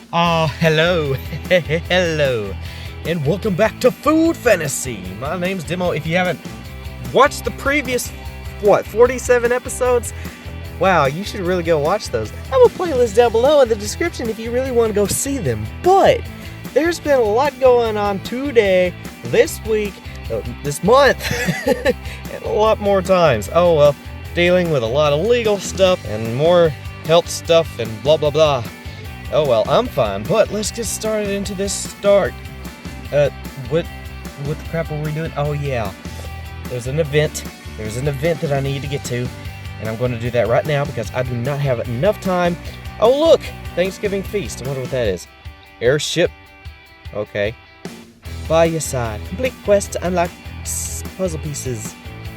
Hello, hello, and welcome back to Food Fantasy. My name's Demo. If you haven't watched the previous, 47 episodes, wow, you should really go watch those. I have a playlist down below in the description if you really want to go see them. But there's been a lot going on today, this week, this month, and a lot more times. Oh well, dealing with a lot of legal stuff and more health stuff and blah blah blah. Oh well, I'm fine, but let's get started into this start. What the crap are we doing? Oh yeah, there's an event that I need to get to, and I'm going to do that right now because I do not have enough time. Oh look, Thanksgiving feast. I wonder what that is. Airship. Okay. By your side. Complete quest to unlock puzzle pieces.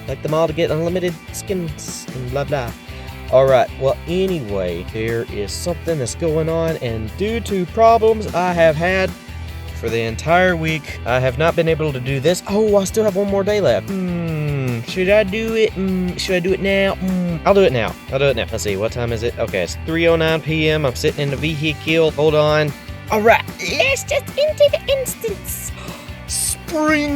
Like them all to get unlimited skins and blah blah. Alright, well anyway, there is something that's going on, and due to problems I have had for the entire week, I have not been able to do this. Oh, I still have one more day left. Should I do it? Should I do it now? I'll do it now. Let's see, what time is it? Okay, it's 3:09 p.m. I'm sitting in the vehicle. Hold on. Alright, let's just into the instance. Spring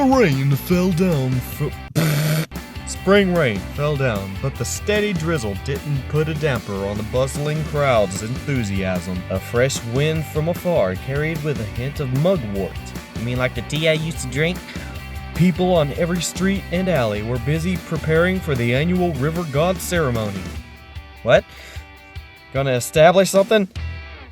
rain fell down, but the steady drizzle didn't put a damper on the bustling crowd's enthusiasm. A fresh wind from afar carried with a hint of mugwort. You mean like the tea I used to drink? People on every street and alley were busy preparing for the annual River God ceremony. What? Gonna establish something?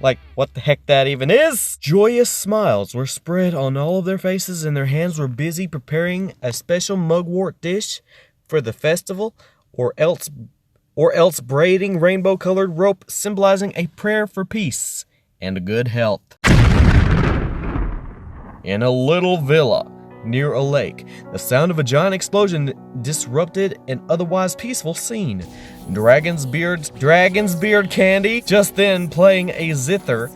Like, what the heck that even is? Joyous smiles were spread on all of their faces, and their hands were busy preparing a special mugwort dish for the festival, or else braiding rainbow-colored rope symbolizing a prayer for peace and good health. In a little villa near a lake, the sound of a giant explosion disrupted an otherwise peaceful scene. Dragon's Beard Candy, just then playing a zither,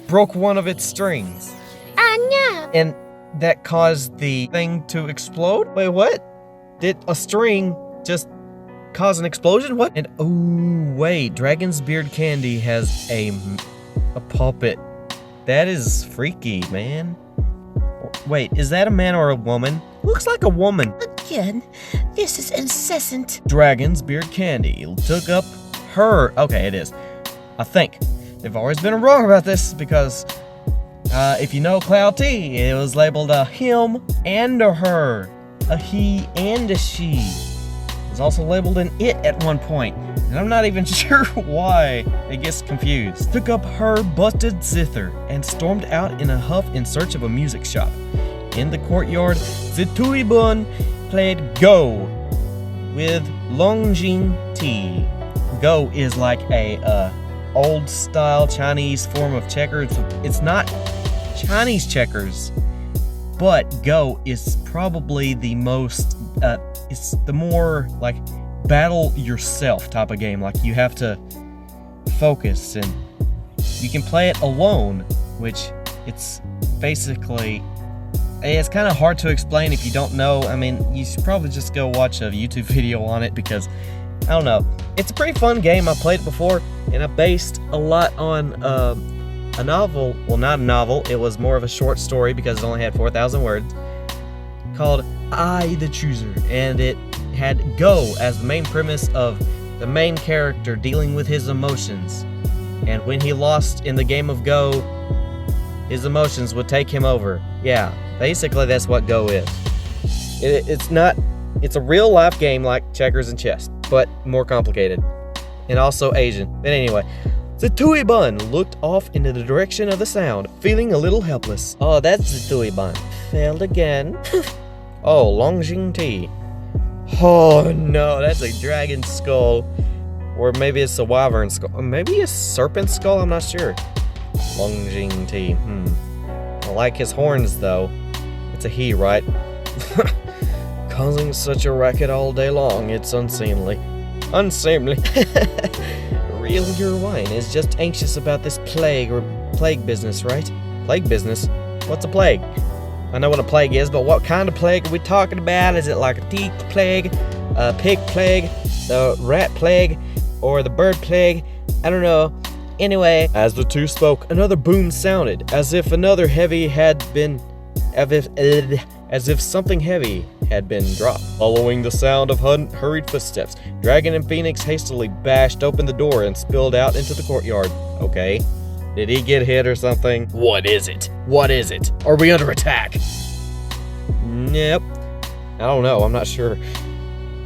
broke one of its strings. Oh no! And that caused the thing to explode? Wait, what? Did a string just cause an explosion? What? And oh wait, Dragon's Beard Candy has a puppet. That is freaky, man. Wait, is that a man or a woman? Looks like a woman. Again, this is incessant. Dragon's Beard Candy took up her. Okay, it is. I think. They've always been wrong about this because if you know Cloud T, it was labeled a him and a her. A he and a she. It was also labeled an it at one point, and I'm not even sure why it gets confused. Took up her busted zither and stormed out in a huff in search of a music shop. In the courtyard, Zituibun played Go with Longjing Tea. Go is like a old style Chinese form of checkers. It's not Chinese checkers, but Go is probably the most, it's the more like battle yourself type of game. Like you have to focus, and you can play it alone, which it's basically, it's kind of hard to explain if you don't know. I mean, you should probably just go watch a YouTube video on it because, I don't know. It's a pretty fun game. I played it before, and I based a lot on a novel, well not a novel, it was more of a short story because it only had 4,000 words, called I the Chooser, and it had Go as the main premise of the main character dealing with his emotions, and when he lost in the game of Go, his emotions would take him over. Yeah, basically that's what Go is. It's a real life game like checkers and chess, but more complicated, and also Asian. But anyway, Zitui Bun looked off in the direction of the sound, feeling a little helpless. Oh, that's Zitui Bun. Failed again. Oh, Longjing Tea. Oh no, that's a dragon skull. Or maybe it's a wyvern skull. Maybe a serpent skull, I'm not sure. Longjing Tea. I like his horns though. It's a he, right? Causing such a racket all day long, it's unseemly. Unseemly. Reel your wine is just anxious about this plague business, right? Plague business? What's a plague? I know what a plague is, but what kind of plague are we talking about? Is it like a teeth plague, a pig plague, the rat plague, or the bird plague? I don't know. Anyway, as the two spoke, another boom sounded, as if something heavy had been dropped. Following the sound of hurried footsteps, Dragon and Phoenix hastily bashed open the door and spilled out into the courtyard. Okay. Did he get hit or something? What is it? What is it? Are we under attack? Nope. I don't know, I'm not sure.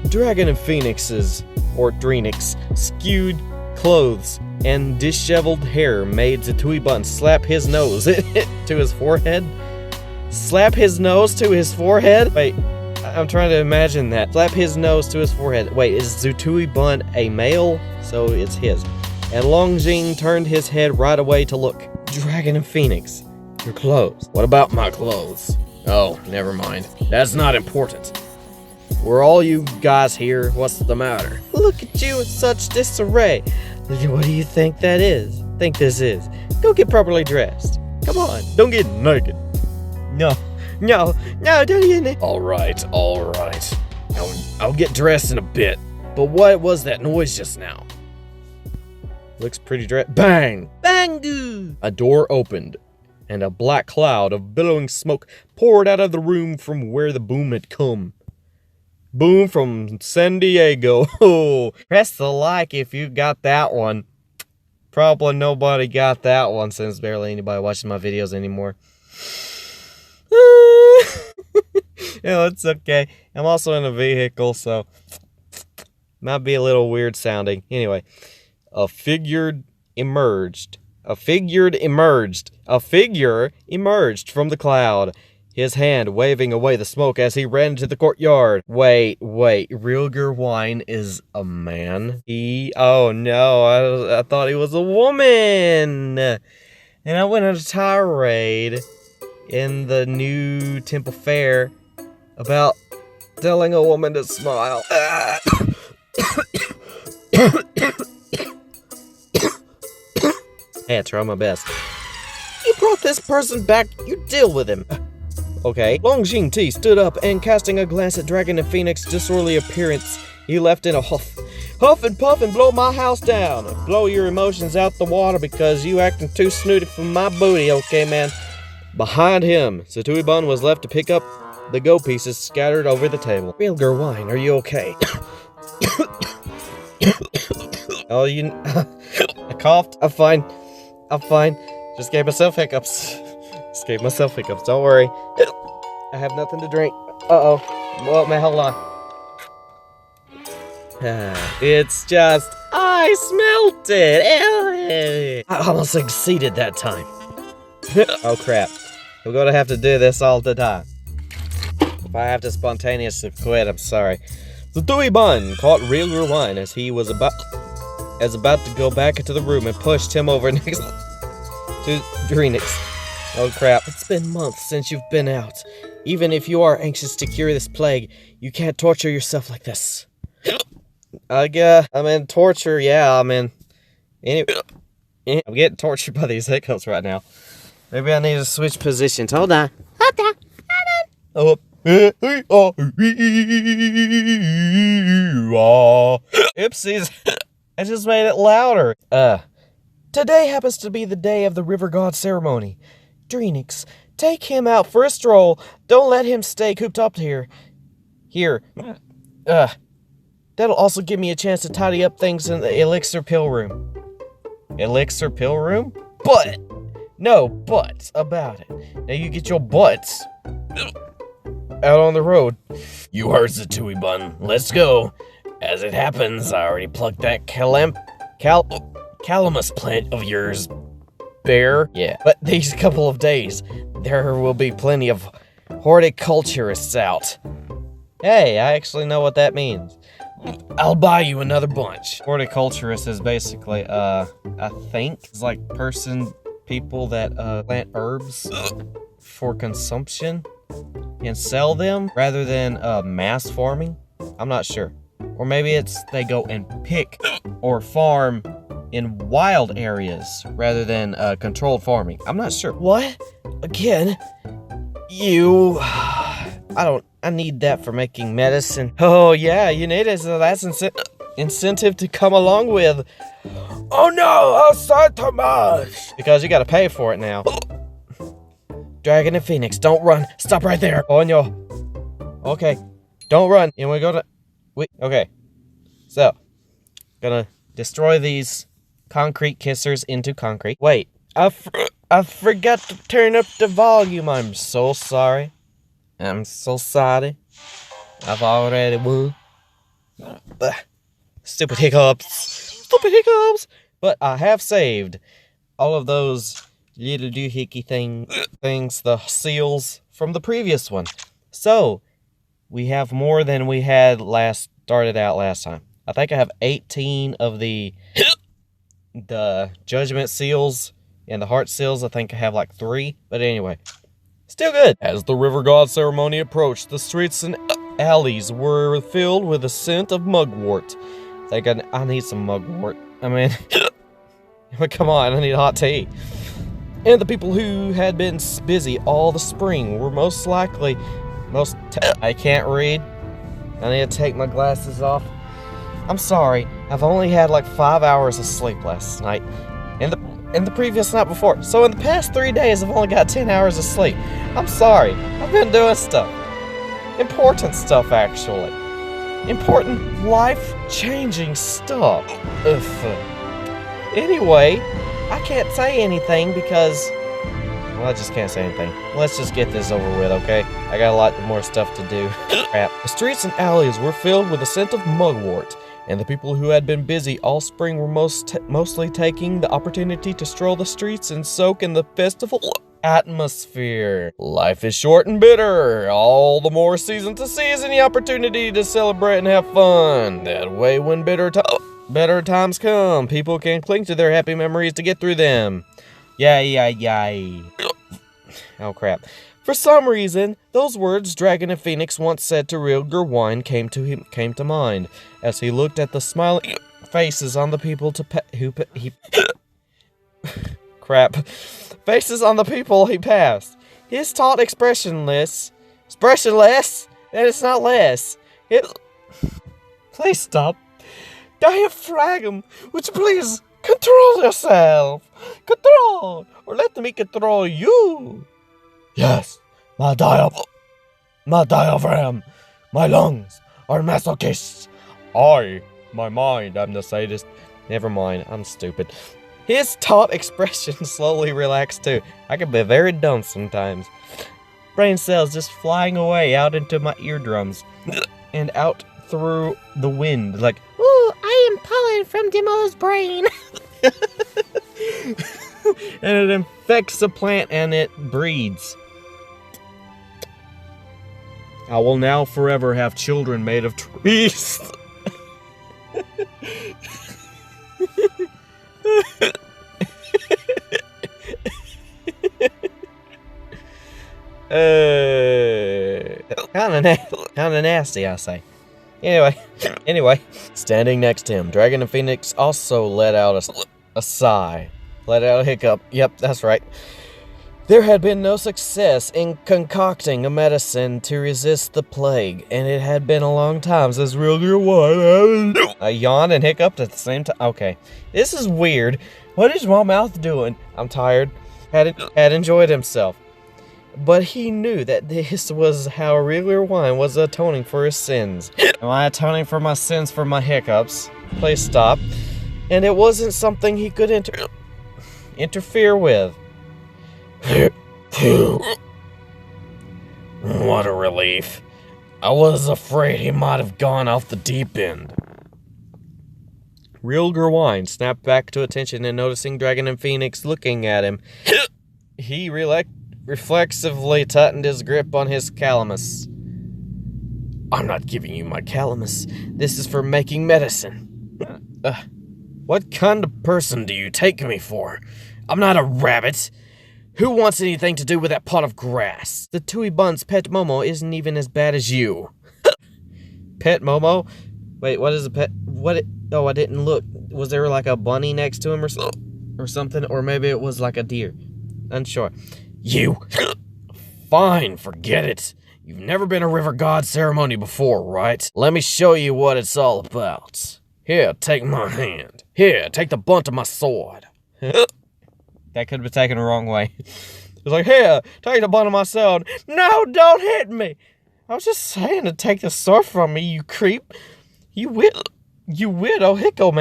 Dragon and Phoenix's, or Drenix, skewed clothes and disheveled hair made Zetui Bun slap his nose to his forehead. Slap his nose to his forehead? Wait, I'm trying to imagine that. Slap his nose to his forehead. Wait, is Zetui Bun a male? So it's his. And Longjing turned his head right away to look. Dragon and Phoenix, your clothes. What about my clothes? Oh, never mind. That's not important. Were all you guys here? What's the matter? Look at you in such disarray. What do you think that is? Think this is? Go get properly dressed. Come on, don't get naked. No, don't get naked. All right. I'll get dressed in a bit. But what was that noise just now? Looks pretty Bang! Bangu! A door opened, and a black cloud of billowing smoke poured out of the room from where the boom had come. Boom from San Diego. Press the like if you got that one. Probably nobody got that one since barely anybody watches my videos anymore. It's okay. I'm also in a vehicle, so might be a little weird sounding. Anyway, a figure emerged from the cloud, his hand waving away the smoke as he ran into the courtyard. Wait, Real Wine is a man? Oh no, I thought he was a woman! And I went on a tirade in the new Temple Fair about telling a woman to smile. Hey, I try my best. You brought this person back, you deal with him. Okay. Longjing T stood up and casting a glance at Dragon and Phoenix's disorderly appearance, he left in a huff. Huff and puff and blow my house down. Blow your emotions out the water because you acting too snooty for my booty, okay, man? Behind him, Zetui Bun was left to pick up the go pieces scattered over the table. Real Wine, are you okay? Oh, I coughed. I'm fine. Just gave myself hiccups. Don't worry. I have nothing to drink. Uh-oh. Well, man, hold on. It's just, I smelt it. I almost succeeded that time. Oh, crap. We're gonna have to do this all the time. If I have to spontaneously quit, I'm sorry. Zetui Bun caught Real Wine as he was about to go back into the room and pushed him over next to Drenix. Oh crap, it's been months since you've been out. Even if you are anxious to cure this plague, you can't torture yourself like this. Torture, yeah, anyway, I'm getting tortured by these hiccups right now. Maybe I need to switch positions. Hold on. Oh. Oopsies. I just made it louder. Today happens to be the day of the River God ceremony. Drenix, take him out for a stroll. Don't let him stay cooped up here. That'll also give me a chance to tidy up things in the elixir pill room. Elixir pill room? But! No buts about it. Now you get your butts out on the road. You heard Zetui Bun. Let's go. As it happens, I already plucked that calamus plant of yours, Bear. Yeah. But these couple of days, there will be plenty of horticulturists out. Hey, I actually know what that means. I'll buy you another bunch. Horticulturist is basically, I think, it's like people that plant herbs for consumption and sell them rather than mass farming. I'm not sure. Or maybe it's they go and pick or farm in wild areas rather than controlled farming. I'm not sure. What? Again? I need that for making medicine. Oh yeah, you need it, so that's incentive to come along with. Oh no, outside Tomas! Because you gotta pay for it now. Dragon and Phoenix, don't run. Stop right there. On your... Okay, don't run. And we go to... Okay. So, gonna destroy these concrete kissers into concrete. Wait, I forgot to turn up the volume. I'm so sorry. I'm so sorry. I've already won. Stupid hiccups. Stupid hiccups. But I have saved all of those little doohickey things, the seals from the previous one. So, we have more than we had started out last time. I think I have 18 of the judgment seals and the heart seals. I think I have like 3. But anyway, still good. As the river god ceremony approached, the streets and alleys were filled with the scent of mugwort. I think I need some mugwort. I mean, come on, I need hot tea. And the people who had been busy all the spring were I can't read. I need to take my glasses off. I'm sorry, I've only had like 5 hours of sleep last night. And the previous night before. So in the past 3 days, I've only got 10 hours of sleep. I'm sorry, I've been doing stuff. Important stuff, actually. Important, life-changing stuff. Anyway, I can't say anything because... Well, I just can't say anything. Let's just get this over with, okay? I got a lot more stuff to do. Crap. The streets and alleys were filled with the scent of mugwort, and the people who had been busy all spring were mostly taking the opportunity to stroll the streets and soak in the festival atmosphere. Life is short and bitter. All the more season to seize any opportunity to celebrate and have fun. That way, when better times come, people can cling to their happy memories to get through them. Yay. Oh, crap. For some reason, those words Dragon and Phoenix once said to Real Gerwine came to mind as he looked at the smiling faces on the people faces on the people he passed. His taught expressionless, that is not less. Please stop. Diaphragm, would you please control yourself? Control, or let me control you. Yes, my diaphragm, my lungs are masochists. My mind, I'm the sadist. Never mind, I'm stupid. His taut expression slowly relaxed too. I can be very dumb sometimes. Brain cells just flying away out into my eardrums and out through the wind like, Ooh, I am pollen from Demo's brain. and it infects the plant and it breeds. I will now forever have children made of trees. Kinda nasty, I say. Anyway, standing next to him, Dragon and Phoenix also let out a sigh. Let out a hiccup. Yep, that's right. There had been no success in concocting a medicine to resist the plague, and it had been a long time since Real Gerwine. I yawned and hiccuped at the same time. Okay, this is weird. What is my mouth doing? I'm tired. Had enjoyed himself. But he knew that this was how Real Gerwine was atoning for his sins. Am I atoning for my sins for my hiccups? Please stop. And it wasn't something he could interfere with. What a relief. I was afraid he might have gone off the deep end. Real Gerwine snapped back to attention and noticing Dragon and Phoenix looking at him. He reflexively tightened his grip on his calamus. I'm not giving you my calamus. This is for making medicine. What kind of person do you take me for? I'm not a rabbit. Who wants anything to do with that pot of grass? The Tui Bun's pet Momo isn't even as bad as you. Pet Momo? Wait, what is a pet? Oh, I didn't look. Was there like a bunny next to him or something? Or maybe it was like a deer. Unsure. You. Fine, forget it. You've never been a river god ceremony before, right? Let me show you what it's all about. Here, take my hand. Here, take the butt of my sword. That could have been taken the wrong way. It's like, here, take the butt of my sword. No, don't hit me. I was just saying to take the sword from me, you creep. You weirdo hiccup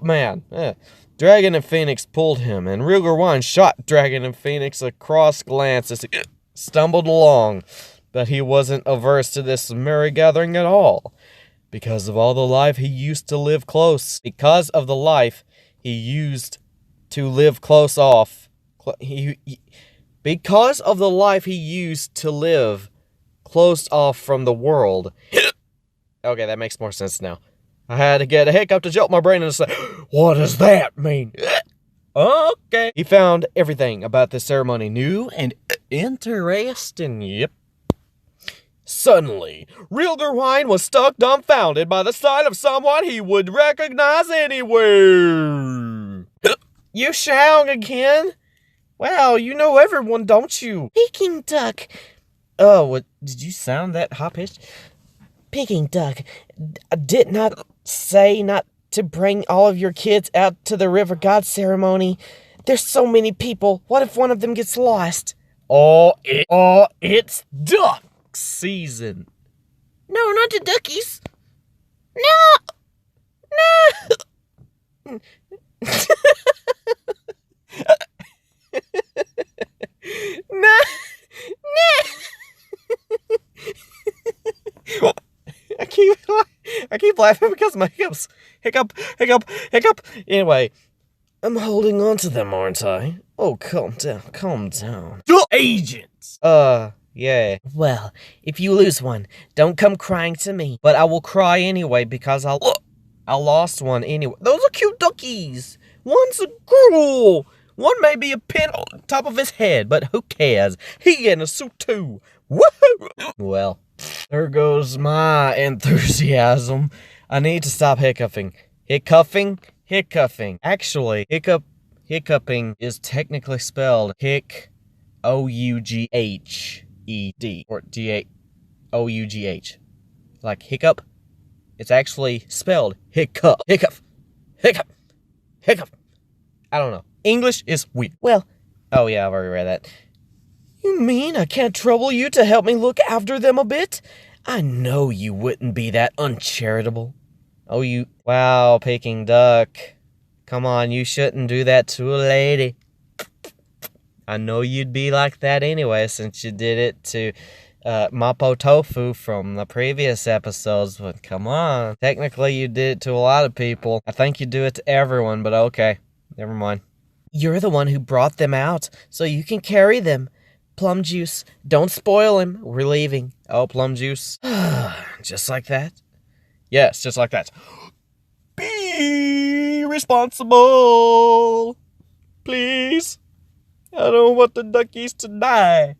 man. Dragon and Phoenix pulled him, and Real Wine shot Dragon and Phoenix a cross glance as he stumbled along. But he wasn't averse to this merry gathering at all. Because of all the life he used to live close. Because of the life he used to live close off. Because of the life he used to live closed off from the world. Okay, that makes more sense now. I had to get a hiccup to jolt my brain and say, what does that mean? Okay. He found everything about this ceremony new and interesting. Yep. Suddenly, Real Wine was stuck dumbfounded by the sight of someone he would recognize anywhere. You shouting again? Wow, you know everyone, don't you? Peking duck. Oh, what? Did you sound that high-pitched? Peking duck. Did not say not to bring all of your kids out to the River God ceremony. There's so many people. What if one of them gets lost? It's duck season. No, not the duckies. No. No. I keep laughing because my hiccups. Hiccup. Anyway, I'm holding on to them, aren't I? Oh, calm down. Agents! Yeah. Well, if you lose one, don't come crying to me. But I will cry anyway because I lost one anyway. Those are cute duckies. One's a girl. One may be a pin on top of his head, but who cares? He in a suit too. Woohoo! Well, there goes my enthusiasm. I need to stop hiccuping. Hiccuping. Actually, hiccuping is technically spelled O-U-G-H-E-D or O-U-G-H. Like hiccup. It's actually spelled hiccup. Hiccup. I don't know. English is weird. Well, oh yeah, I've already read that. You mean I can't trouble you to help me look after them a bit? I know you wouldn't be that uncharitable. Wow, Peking duck. Come on, you shouldn't do that to a lady. I know you'd be like that anyway, since you did it to Mapo Tofu from the previous episodes, but come on. Technically, you did it to a lot of people. I think you do it to everyone, but okay. Never mind. You're the one who brought them out, so you can carry them. Plum juice. Don't spoil him. We're leaving. Oh, plum juice. Just like that? Yes, just like that. Be responsible. Please. I don't want the duckies to die.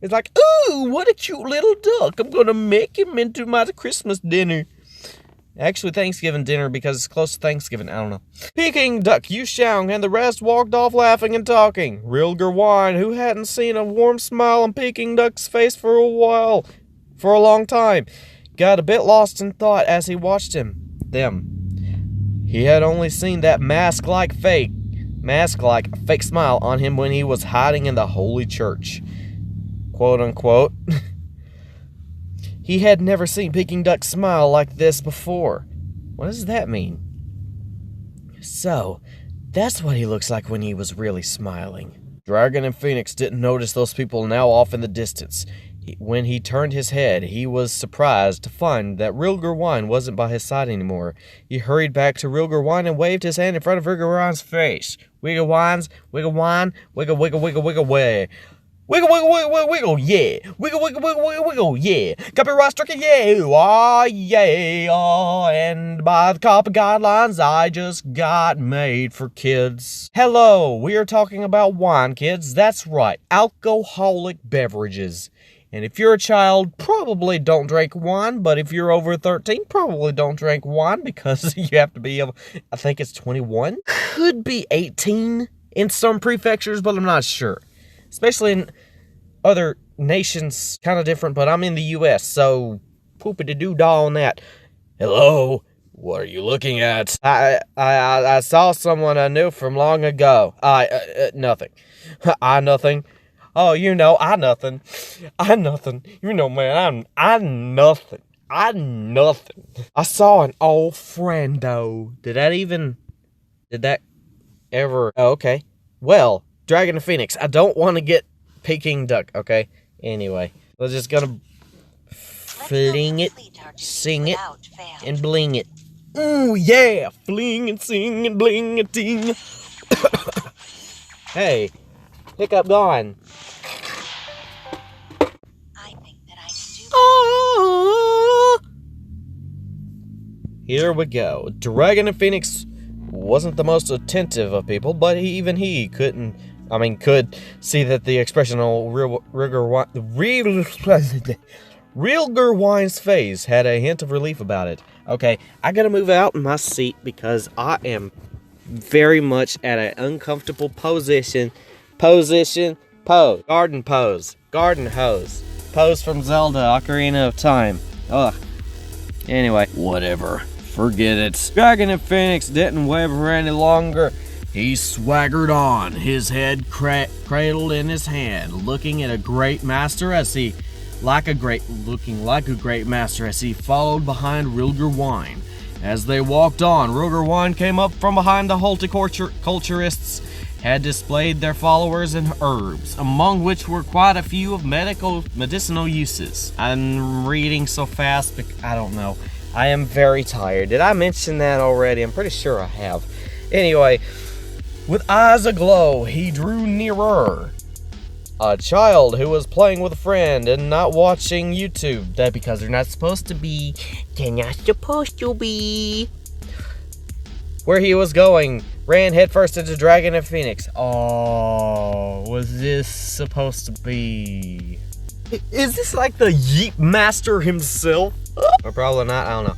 It's like, ooh, what a cute little duck. I'm going to make him into my Christmas dinner. Actually, Thanksgiving dinner because it's close to Thanksgiving. I don't know. Peking duck, Yu Xiang, and the rest walked off laughing and talking. Real Wine, who hadn't seen a warm smile on Peking duck's face for a long time, got a bit lost in thought as he watched them. He had only seen that mask-like fake smile on him when he was hiding in the holy church. Quote unquote. He had never seen Peking duck smile like this before. What does that mean? So, that's what he looks like when he was really smiling. Dragon and Phoenix didn't notice those people now off in the distance. When he turned his head, he was surprised to find that Real Wine wasn't by his side anymore. He hurried back to Real Wine and waved his hand in front of Real Wine's face. Wiggle wine, wiggle, way. Wiggle, yeah. Wiggle, yeah. Copyright stricken, yeah. Ah, yeah. Oh, and by the copy guidelines I just got made for kids. Hello, we are talking about wine, kids. That's right, alcoholic beverages. And if you're a child, probably don't drink wine. But if you're over 13, probably don't drink wine because you have to be, I think it's 21. Could be 18 in some prefectures, but I'm not sure. Especially in other nations, kind of different, but I'm in the U.S., so poopity-doo-dah on that. Hello, What are you looking at? I saw someone I knew from long ago. Nothing. I nothing. Oh, I nothing. I nothing. Man, I nothing. I nothing. I saw an old friendo. Did that ever? Oh, okay. Well, Dragon of Phoenix, I don't want to get Peking Duck, okay? Anyway, we're just gonna fling it, sing it, and bling it. Ooh, yeah! Fling and sing and bling and ting. Hey, hiccup gone. I think that I can do Oh! Here we go. Dragon of Phoenix wasn't the most attentive of people, but even he could see that the expression on Real Gerwine's face had a hint of relief about it. Okay, I gotta move out in my seat because I am very much at an uncomfortable position. Pose. Garden pose. Garden hose. Pose from Zelda, Ocarina of Time. Ugh. Anyway. Whatever. Forget it. Dragon of Phoenix didn't waver any longer. He swaggered on, his head cradled in his hand, looking like a great master as he followed behind Rilgerwine. As they walked on, Rilgerwine came up from behind the horticulturists, had displayed their followers and herbs, among which were quite a few of medicinal uses. I'm reading so fast, but I don't know. I am very tired. Did I mention that already? I'm pretty sure I have. Anyway, with eyes aglow, he drew nearer. A child who was playing with a friend and not watching YouTube. That because they're not supposed to be. They're not supposed to be. Where he was going, ran headfirst into Dragon of Phoenix. Oh, was this supposed to be? Is this like the Yeet Master himself? Or probably not, I don't know.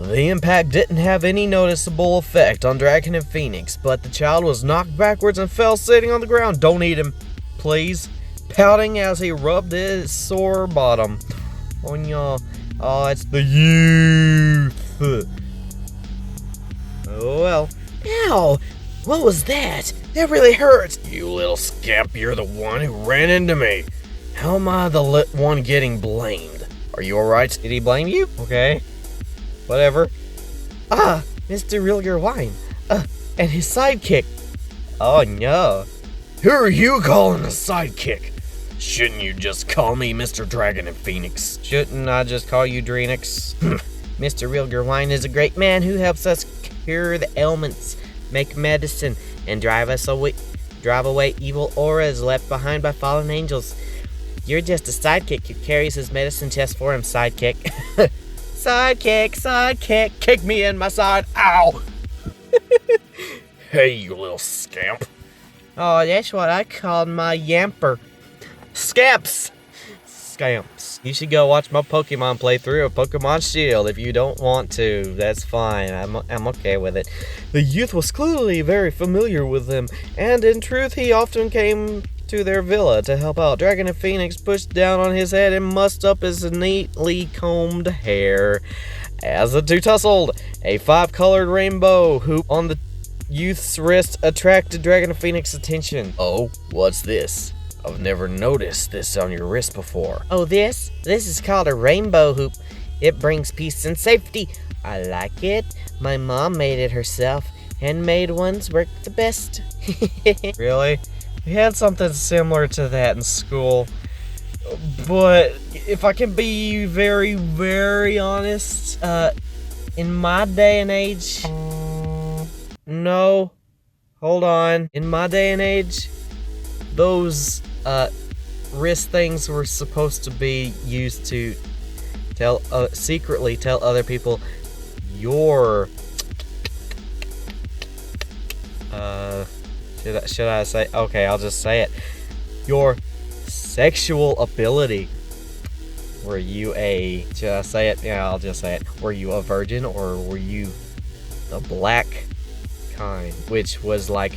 The impact didn't have any noticeable effect on Dragon of Phoenix, but the child was knocked backwards and fell sitting on the ground. Don't eat him, please. Pouting as he rubbed his sore bottom. Oh, it's the youth. Oh well. Ow! What was that? That really hurt. You little scamp, you're the one who ran into me. How am I the one getting blamed? Are you alright? Did he blame you? Okay. Whatever. Ah, Mr. Rilger Wine. And his sidekick. Oh no. Who are you calling a sidekick? Shouldn't you just call me Mr. Dragon of Phoenix? Shouldn't I just call you Drenix? Mr. Rilger Wine is a great man who helps us cure the ailments, make medicine, and drive away evil auras left behind by fallen angels. You're just a sidekick who carries his medicine chest for him, sidekick. Sidekick, kick me in my side. Ow! Hey, you little scamp. Oh, that's what I called my yamper. Scamps! You should go watch my Pokemon playthrough of Pokemon Shield if you don't want to. That's fine. I'm okay with it. The youth was clearly very familiar with them, and in truth, he often came to their villa to help out. Dragon of Phoenix pushed down on his head and mussed up his neatly combed hair. As the two tussled, a 5-colored rainbow hoop on the youth's wrist attracted Dragon of Phoenix's attention. Oh, what's this? I've never noticed this on your wrist before. Oh, this is called a rainbow hoop. It brings peace and safety. I like it. My mom made it herself. Handmade ones work the best. Really? We had something similar to that in school. But if I can be very, very honest, in my day and age... No. Hold on. In my day and age, those wrist things were supposed to be used to secretly tell other people your should I say? Okay, I'll just say it. Your sexual ability. Were you should I say it? Yeah, I'll just say it. Were you a virgin or were you the black kind? Which was like,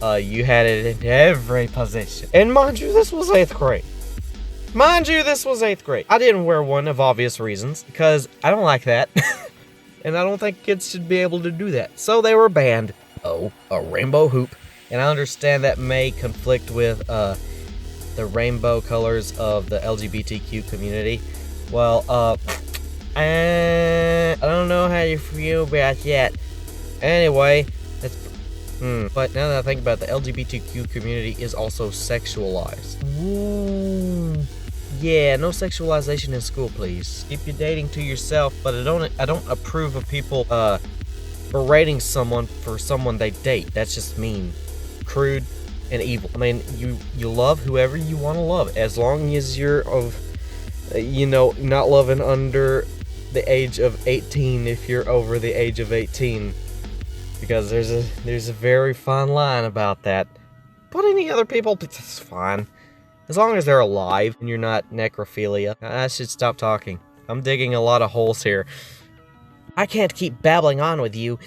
you had it in every position. And mind you, this was 8th grade. I didn't wear one of obvious reasons, because I don't like that. and I don't think kids should be able to do that. So they were banned. Oh, a rainbow hoop. And I understand that may conflict with the rainbow colors of the LGBTQ community. Well, I don't know how you feel about that. Anyway, but now that I think about it, the LGBTQ community is also sexualized. Ooh. Yeah, no sexualization in school, please. Keep your dating to yourself, but I don't approve of people berating someone for someone they date. That's just mean, crude, and evil. I mean, you love whoever you want to love, as long as you're of, not loving under the age of 18 if you're over the age of 18. Because there's a very fine line about that. But any other people, it's fine. As long as they're alive and you're not necrophilia. I should stop talking. I'm digging a lot of holes here. I can't keep babbling on with you.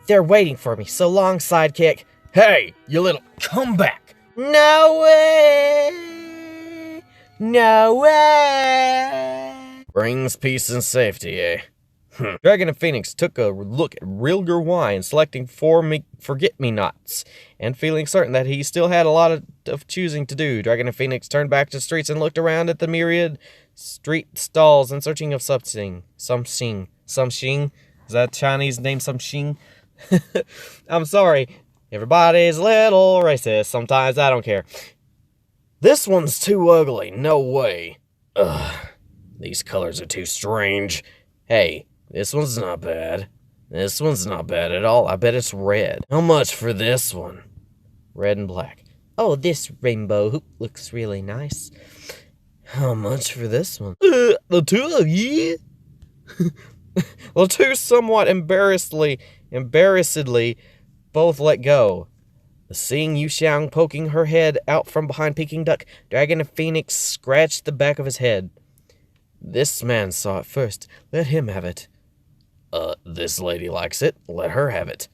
They're waiting for me. So long, sidekick. Hey, you little... Come back! No way! No way! Brings peace and safety, eh? Dragon and Phoenix took a look at Rilger Wine, selecting Forget-Me-Nots, and feeling certain that he still had a lot of choosing to do. Dragon and Phoenix turned back to the streets and looked around at the myriad street stalls in searching of something. Something. Is that Chinese name, something? I'm sorry. Everybody's a little racist. Sometimes I don't care. This one's too ugly. No way. Ugh. These colors are too strange. Hey. This one's not bad. This one's not bad at all. I bet it's red. How much for this one? Red and black. Oh, this rainbow hoop looks really nice. How much for this one? The two of you? The two somewhat embarrassedly both let go. Seeing Yu Xiang poking her head out from behind Peking Duck, Dragon and Phoenix scratched the back of his head. This man saw it first. Let him have it. This lady likes it. Let her have it.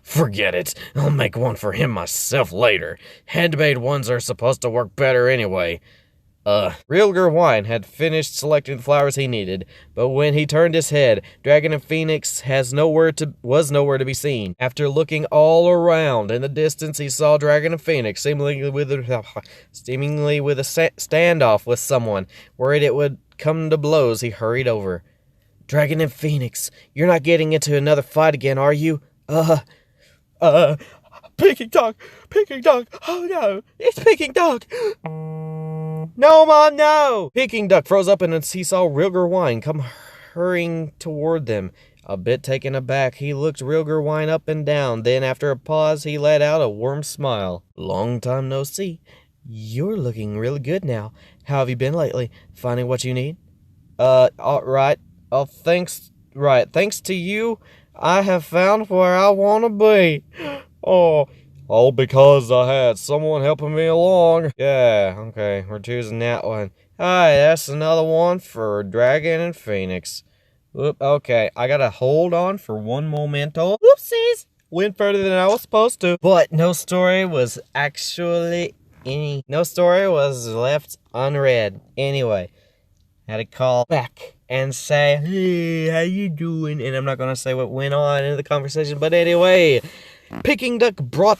Forget it. I'll make one for him myself later. Handmade ones are supposed to work better anyway. Rilger Wine had finished selecting the flowers he needed, but when he turned his head, Dragon and Phoenix was nowhere to be seen. After looking all around in the distance, he saw Dragon and Phoenix seemingly with a standoff with someone. Worried it would come to blows, he hurried over. Dragon and Phoenix, you're not getting into another fight again, are you? Peking Duck, oh no, it's Peking Duck. No, Mom, no! Peking Duck froze up and he saw Rilger Wine come hurrying toward them. A bit taken aback, he looked Rilger Wine up and down. Then, after a pause, he let out a warm smile. Long time no see. You're looking really good now. How have you been lately? Finding what you need? All right. Oh, thanks. Right. Thanks to you, I have found where I want to be. Oh, all because I had someone helping me along. Yeah, okay, we're choosing that one. Alright, that's another one for Dragon and Phoenix. Oop, okay, I gotta hold on for one momento. Whoopsies! Went further than I was supposed to. But no story was left unread. Anyway, had to call back and say, hey, how you doing? And I'm not gonna say what went on in the conversation, but anyway, Peking Duck bought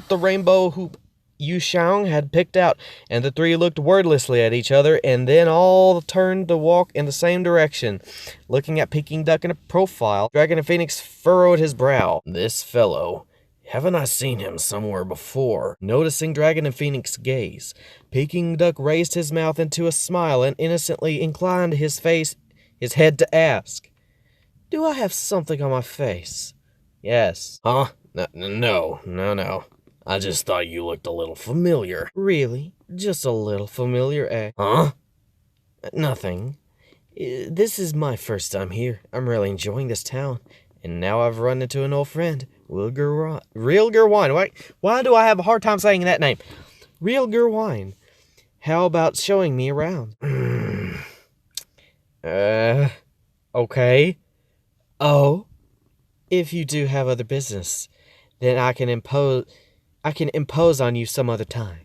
the rainbow hoop Yu Xiang had picked out, and the three looked wordlessly at each other, and then all turned to walk in the same direction. Looking at Peking Duck in a profile, Dragon and Phoenix furrowed his brow. This fellow, haven't I seen him somewhere before? Noticing Dragon and Phoenix's gaze, Peking Duck raised his mouth into a smile and innocently inclined his head to ask, "Do I have something on my face?" "Yes." Huh? No. I just thought you looked a little familiar. Really? Just a little familiar, eh? Huh? Nothing. This is my first time here. I'm really enjoying this town. And now I've run into an old friend, Rilger Wine. Why do I have a hard time saying that name? Rilger Wine. How about showing me around? Okay. Oh, if you do have other business, then I can impose on you some other time.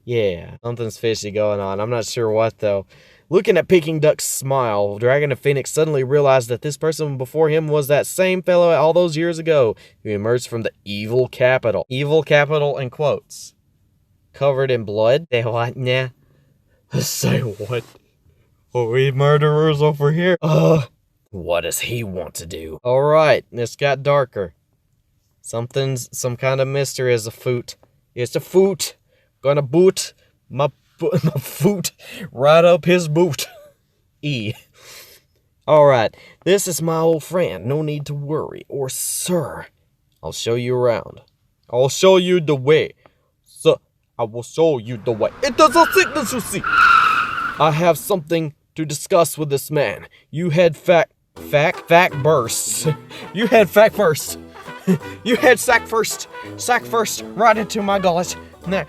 Yeah, something's fishy going on. I'm not sure what, though. Looking at Peking Duck's smile, Dragon and Phoenix suddenly realized that this person before him was that same fellow all those years ago who emerged from the evil capital. Evil capital in quotes. Covered in blood. Say what now? Say what? Are we murderers over here? What does he want to do? Alright, this got darker. Some kind of mystery is afoot. It's afoot. Gonna boot my foot right up his boot. Alright, this is my old friend. No need to worry. Or sir. I'll show you around. I'll show you the way. Sir, I will show you the way. It does a sickness, you see. I have something to discuss with this man. You had fact bursts. You had fact first. You had sack first. Sack first. Right into my gullet. Now,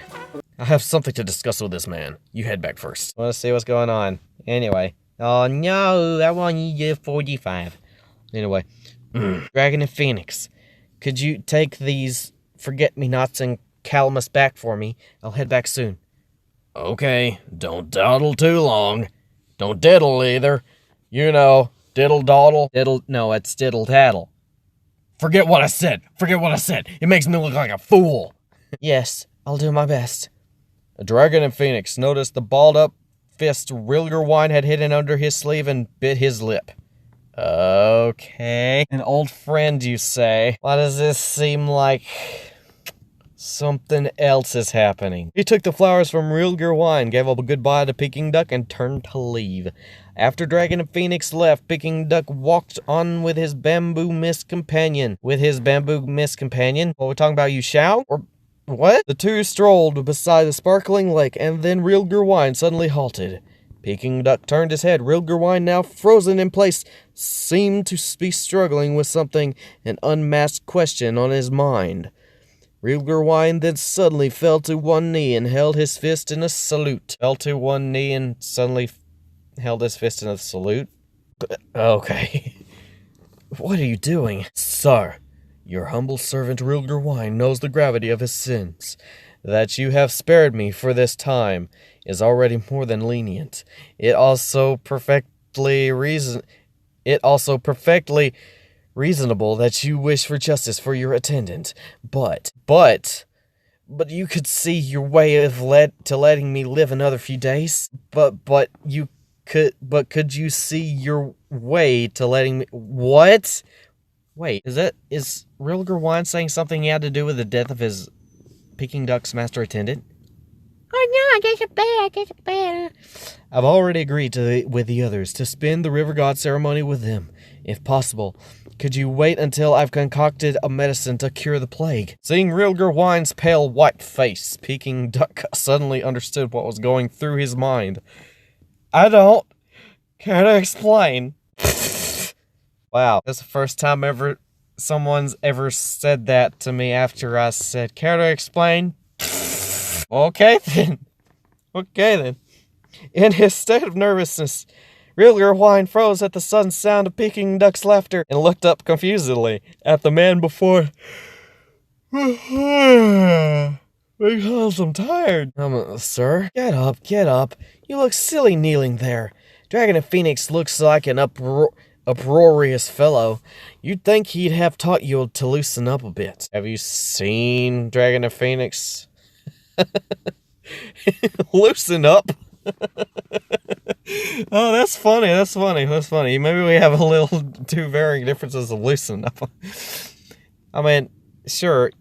I have something to discuss with this man. You head back first. let's see what's going on. Anyway. Oh no, I want you to 45. Anyway. Dragon and Phoenix. Could you take these forget-me-nots and calamus back for me? I'll head back soon. Okay, don't dawdle too long. Don't diddle either. You know, diddle-dawdle. No, it's diddle-tattle. Forget what I said. Forget what I said. It makes me look like a fool. Yes, I'll do my best. Dragon and Phoenix noticed the balled-up fist Rilgerwine had hidden under his sleeve and bit his lip. Okay. An old friend, you say? Why does this seem like something else is happening? He took the flowers from Rilgerwine, gave a goodbye to Peking Duck, and turned to leave. After Dragon and Phoenix left, Peking Duck walked on with his bamboo mist companion. What we're talking about, you shall? Or what? The two strolled beside the sparkling lake, and then Rilgerwine suddenly halted. Peking Duck turned his head. Rilgerwine, now frozen in place, seemed to be struggling with something, an unmasked question on his mind. Rilgerwine then suddenly fell to one knee and held his fist in a salute. Okay. What are you doing? Sir, your humble servant Rilgerwine knows the gravity of his sins. That you have spared me for this time is already more than lenient. It also perfectly reasonable that you wish for justice for your attendant. But you could see your way of letting me live another few days. Could you see your way to letting me? What? Wait, is Rilgerwine saying something he had to do with the death of his Peking Duck's master attendant? Oh no, that's bad. I've already agreed with the others to spend the River God ceremony with them, if possible. Could you wait until I've concocted a medicine to cure the plague? Seeing Rilgerwine's pale white face, Peking Duck suddenly understood what was going through his mind. I don't care to explain. Wow, that's the first time someone's ever said that to me after I said, care to explain? Okay then. In his state of nervousness, Rilgerwine froze at the sudden sound of Peking Duck's laughter and looked up confusedly at the man before. Because I'm tired. Sir, get up. You look silly kneeling there. Dragon and Phoenix looks like an uproarious fellow. You'd think he'd have taught you to loosen up a bit. Have you seen Dragon and Phoenix? Loosen up? Oh, that's funny. Maybe we have a little two varying differences of loosen up. I mean, sure,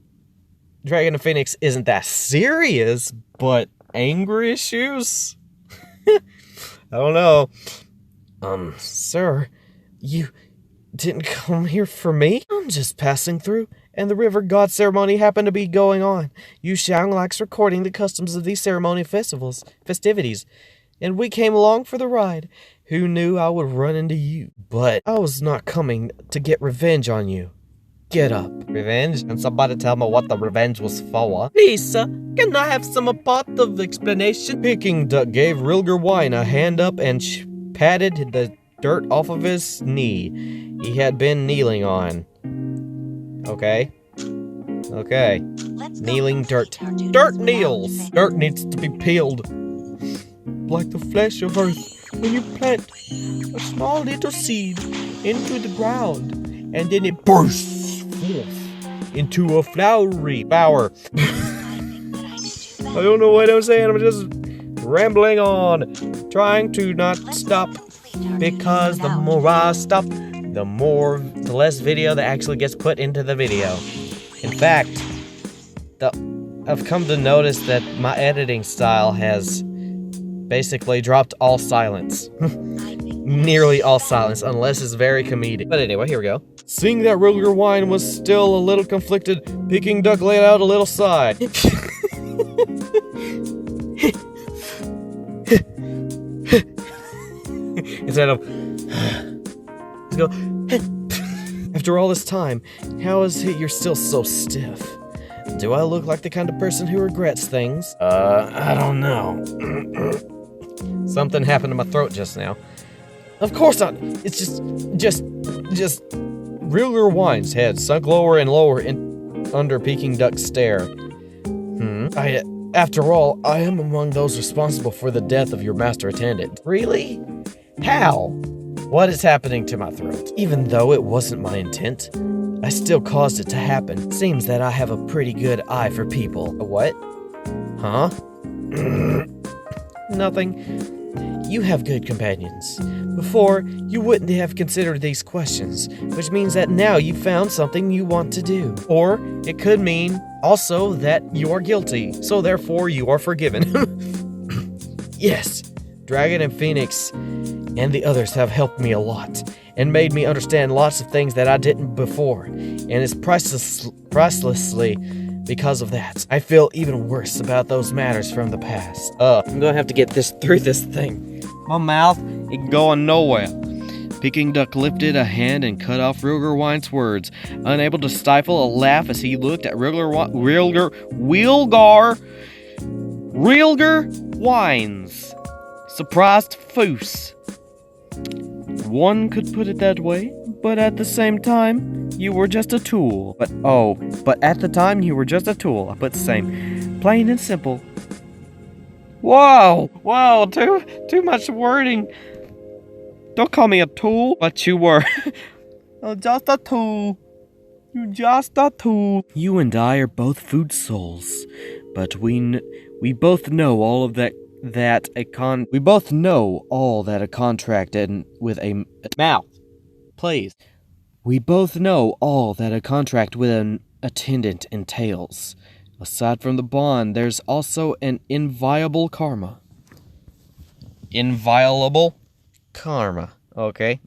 Dragon and Phoenix isn't that serious, but anger issues? I don't know. Sir, you didn't come here for me? I'm just passing through, and the River God ceremony happened to be going on. Yu Xiang likes recording the customs of these festivities, and we came along for the ride. Who knew I would run into you? But I was not coming to get revenge on you. Get up. Revenge? Can somebody tell me what the revenge was for? Please, sir, can I have some part of the explanation? Peking Duck gave Rilgerwine a hand up and patted the dirt off of his knee he had been kneeling on. Okay. Okay. Let's go Kneeling complete dirt. our duties Dirt without kneels. delay. Dirt needs to be peeled. Like the flesh of earth, when you plant a small little seed into the ground, and then it bursts forth into a flowery flower. I think that I can do I better. don't know what I'm saying, I'm just rambling on, trying to not Let's stop, go complete our duties because the without more I stop, the less video that actually gets put into the video. In fact, I've come to notice that my editing style has basically dropped all silence. I think that Nearly all silence, unless it's very comedic. But anyway, here we go. Seeing that Ruger Wine was still a little conflicted, Peking Duck let out a little sigh. Instead of let's go. After all this time, how is it you're still so stiff? Do I look like the kind of person who regrets things? I don't know. Something happened to my throat just now. Of course not. It's just Ruger Wine's head sunk lower and lower under Peking Duck's stare. After all, I am among those responsible for the death of your master attendant. Really? How? What is happening to my throat? Even though it wasn't my intent, I still caused it to happen. Seems that I have a pretty good eye for people. A what? Huh? Nothing. You have good companions. Before, you wouldn't have considered these questions, which means that now you've found something you want to do. Or it could mean also that you are guilty, so therefore you are forgiven. Yes, Dragon and Phoenix and the others have helped me a lot and made me understand lots of things that I didn't before, and it's pricelessly because of that. I feel even worse about those matters from the past. I'm gonna have to get through this thing. My mouth ain't going nowhere. Peking Duck lifted a hand and cut off Ruger Wine's words, unable to stifle a laugh as he looked at Rilger Wine's surprised foos. One could put it that way, but at the same time, you were just a tool. But at the time, you were just a tool. I put the same. Plain and simple. Whoa, too much wording. Don't call me a tool, but you were. Just a tool. You just a tool. You and I are both food souls, but we both know all of that. We both know all that a contract and with a mouth. Please. We both know all that a contract with an attendant entails. Aside from the bond, there's also an inviolable karma. Inviolable karma. Okay.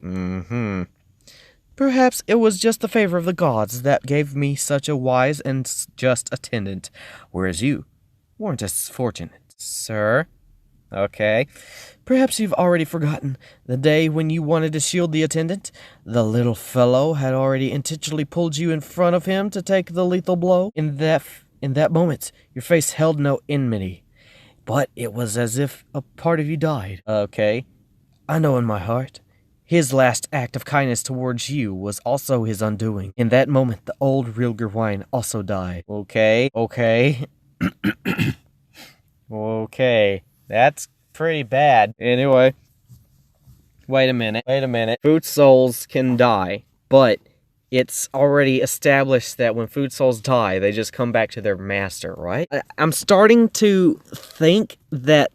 Perhaps it was just the favor of the gods that gave me such a wise and just attendant, whereas you weren't as fortunate, sir. Okay. Perhaps you've already forgotten the day when you wanted to shield the attendant. The little fellow had already intentionally pulled you in front of him to take the lethal blow. In that moment, your face held no enmity, but it was as if a part of you died. Okay. I know in my heart, his last act of kindness towards you was also his undoing. In that moment, the old Rilger Wine also died. Okay. Okay. That's pretty bad. Anyway. Wait a minute. Food souls can die, but it's already established that when food souls die, they just come back to their master, right? I'm starting to think that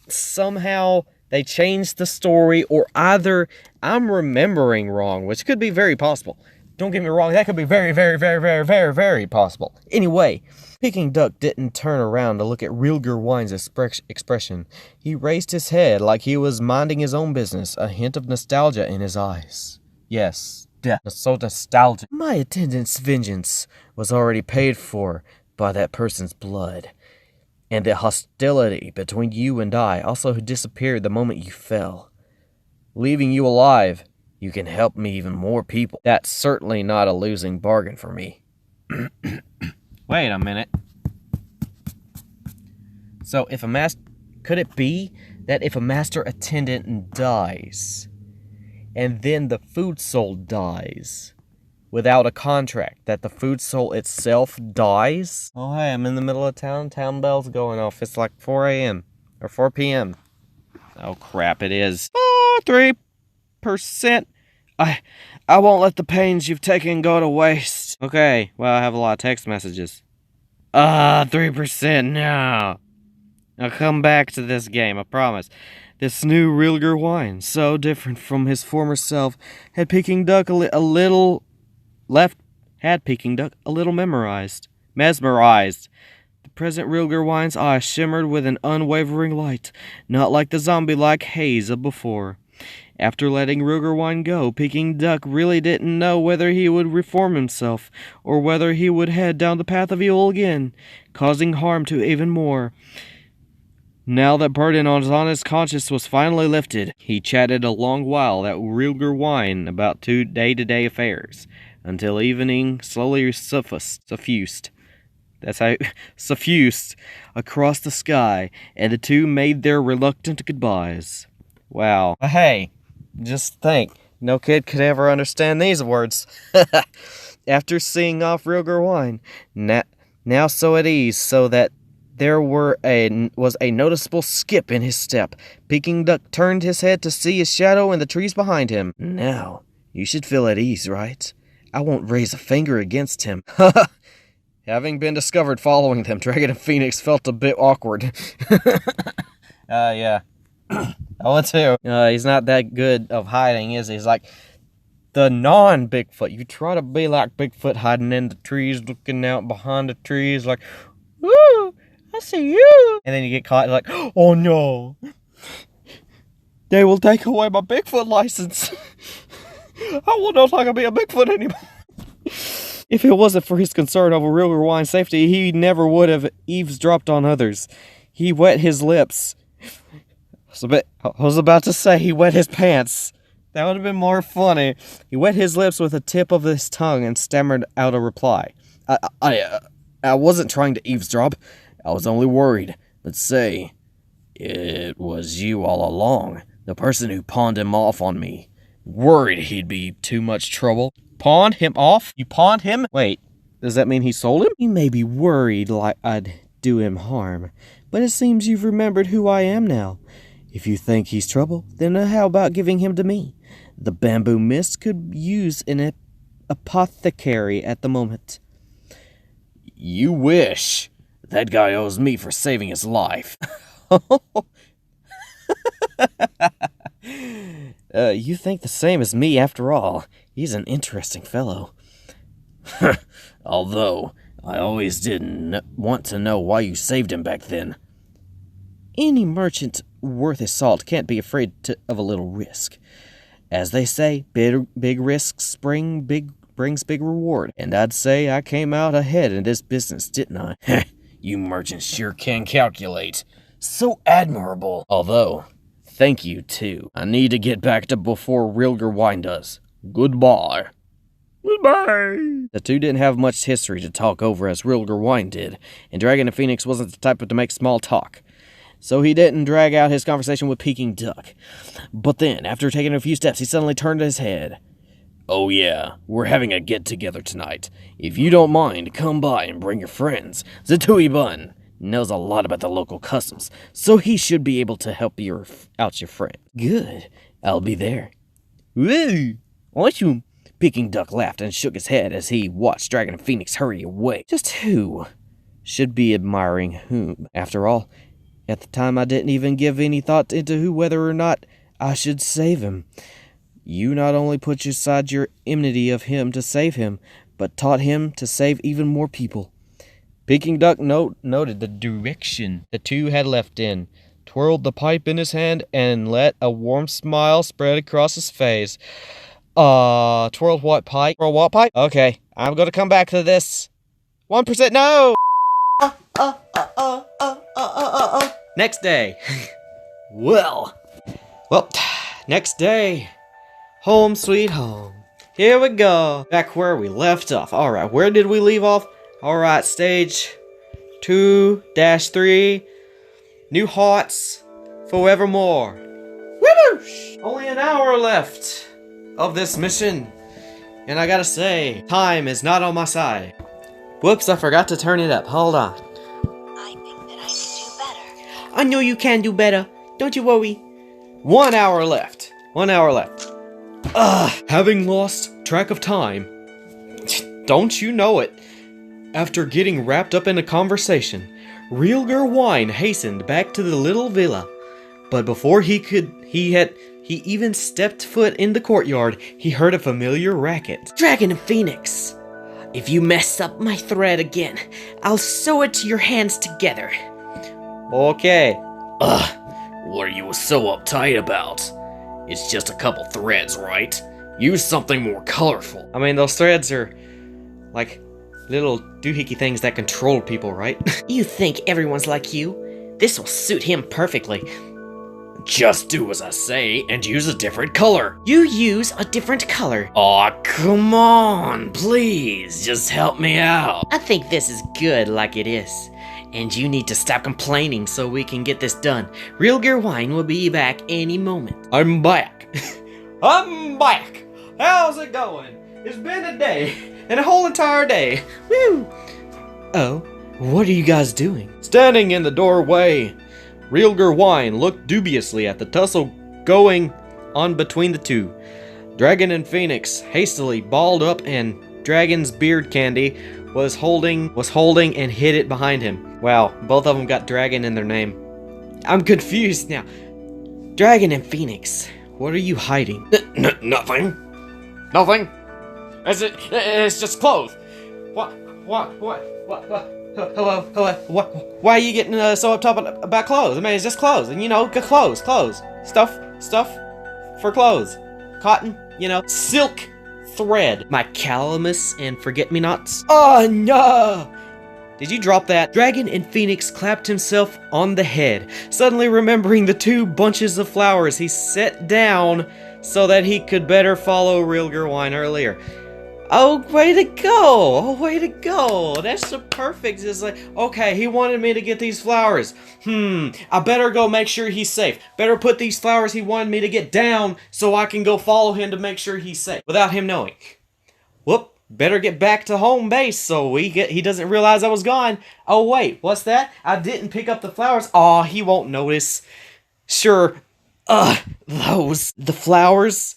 somehow they changed the story, or either I'm remembering wrong, which could be very possible. Don't get me wrong, that could be very, very, very, very, very, very possible. Anyway, Peking Duck didn't turn around to look at Rilger Wine's expression. He raised his head like he was minding his own business, a hint of nostalgia in his eyes. Yes, so nostalgic. My attendant's vengeance was already paid for by that person's blood. And the hostility between you and I also disappeared the moment you fell. Leaving you alive, you can help me even more people. That's certainly not a losing bargain for me. Wait a minute. So could it be that if a master attendant dies, and then the food soul dies, without a contract, that the food soul itself dies. Oh, hey, I'm in the middle of town. Town bell's going off. It's like 4 a.m. or 4 p.m. Oh, crap, it is. Oh, 3%. I won't let the pains you've taken go to waste. Okay, well, I have a lot of text messages. 3%, no. I'll come back to this game, I promise. This new Rilger wine, so different from his former self, had Peking Duck a little mesmerized. The present Rilger wine's eyes shimmered with an unwavering light, not like the zombie-like haze of before. After letting Rilger wine go, Peking Duck really didn't know whether he would reform himself, or whether he would head down the path of evil again, causing harm to even more. Now that burden on his honest conscience was finally lifted, he chatted a long while at Rilger wine about day-to-day affairs, until evening slowly suffused across the sky, and the two made their reluctant goodbyes. Wow. Hey, just think, no kid could ever understand these words. After seeing off Rilger wine, now so at ease, so that there was a noticeable skip in his step, Peking Duck turned his head to see his shadow in the trees behind him. Now, you should feel at ease, right? I won't raise a finger against him. Having been discovered following them, Dragon and Phoenix felt a bit awkward. Yeah. Oh, too. He's not that good of hiding, is he? He's like the non-Bigfoot. You try to be like Bigfoot, hiding in the trees, looking out behind the trees, like, woo, I see you. And then you get caught, like, oh no, they will take away my Bigfoot license. I will no longer be a Bigfoot anymore. If it wasn't for his concern over Rilger wine's safety, he never would have eavesdropped on others. He wet his lips. I was about to say he wet his pants. That would have been more funny. He wet his lips with the tip of his tongue and stammered out a reply. I wasn't trying to eavesdrop. I was only worried. But say, it was you all along. The person who pawned him off on me. Worried he'd be too much trouble. Pawned him off? You pawned him? Wait, does that mean he sold him? You may be worried like I'd do him harm, but it seems you've remembered who I am now. If you think he's trouble, then how about giving him to me? The bamboo mist could use an apothecary at the moment. You wish. That guy owes me for saving his life. You think the same as me after all. He's an interesting fellow. Although, I always did want to know why you saved him back then. Any merchant worth his salt can't be afraid of a little risk. As they say, big risks brings big reward. And I'd say I came out ahead in this business, didn't I? You merchants sure can calculate. So admirable. Although, thank you, too. I need to get back to before Rilger wine does. Goodbye. Goodbye. The two didn't have much history to talk over as Rilger wine did, and Dragon and Phoenix wasn't the type to make small talk. So he didn't drag out his conversation with Peking Duck. But then, after taking a few steps, he suddenly turned his head. Oh yeah, we're having a get-together tonight. If you don't mind, come by and bring your friends. Zatui Bun knows a lot about the local customs, so he should be able to help out your friend. Good, I'll be there. Woo! Awesome! Peking Duck laughed and shook his head as he watched Dragon and Phoenix hurry away. Just who should be admiring whom? After all, at the time I didn't even give any thought into whether or not I should save him. You not only put aside your enmity of him to save him, but taught him to save even more people. Peking Duck noted the direction the two had left in, twirled the pipe in his hand, and let a warm smile spread across his face. Twirled what pipe? Twirl what pipe? Okay, I'm gonna come back to this. 1%, no! Next day. Well, next day. Home sweet home. Here we go. Back where we left off. Alright, where did we leave off? Alright, stage 2-3. New Hearts Forevermore. Whoosh! Only an hour left of this mission. And I gotta say, time is not on my side. Whoops, I forgot to turn it up. Hold on. I think that I can do better. I know you can do better. Don't you worry. 1 hour left. 1 hour left. Having lost track of time. Don't you know it? After getting wrapped up in a conversation, Realger Wine hastened back to the little villa. But before he even stepped foot in the courtyard, he heard a familiar racket. Dragon and Phoenix, if you mess up my thread again, I'll sew it to your hands together. Okay. What are you so uptight about? It's just a couple threads, right? Use something more colorful. I mean, those threads are like little doohickey things that control people, right? You think everyone's like you? This will suit him perfectly. Just do as I say and use a different color. You use a different color. Aw, come on, please, just help me out. I think this is good like it is. And you need to stop complaining so we can get this done. Real Gear Wine will be back any moment. I'm back. I'm back. How's it going? It's been a day, and a whole entire day. Woo! Oh, what are you guys doing? Standing in the doorway, Realger Wine looked dubiously at the tussle going on between the two. Dragon and Phoenix hastily balled up, and Dragon's beard candy was holding and hid it behind him. Wow, both of them got dragon in their name. I'm confused now. Dragon and Phoenix, what are you hiding? Nothing. Nothing. It's just clothes. What? Hello? Why are you getting so uptight about clothes? I mean, it's just clothes, and clothes. Stuff for clothes. Cotton, silk thread. My calamus and forget-me-nots. Oh, no! Did you drop that? Dragon and Phoenix clapped himself on the head, suddenly remembering the 2 bunches of flowers he set down so that he could better follow Realger Wine earlier. Oh, way to go! That's so perfect. It's like, okay, he wanted me to get these flowers. I better go make sure he's safe. Better put these flowers he wanted me to get down so I can go follow him to make sure he's safe without him knowing. Whoop. Better get back to home base so he doesn't realize I was gone. Oh, wait, what's that? I didn't pick up the flowers. Aw, he won't notice. Sure. The flowers.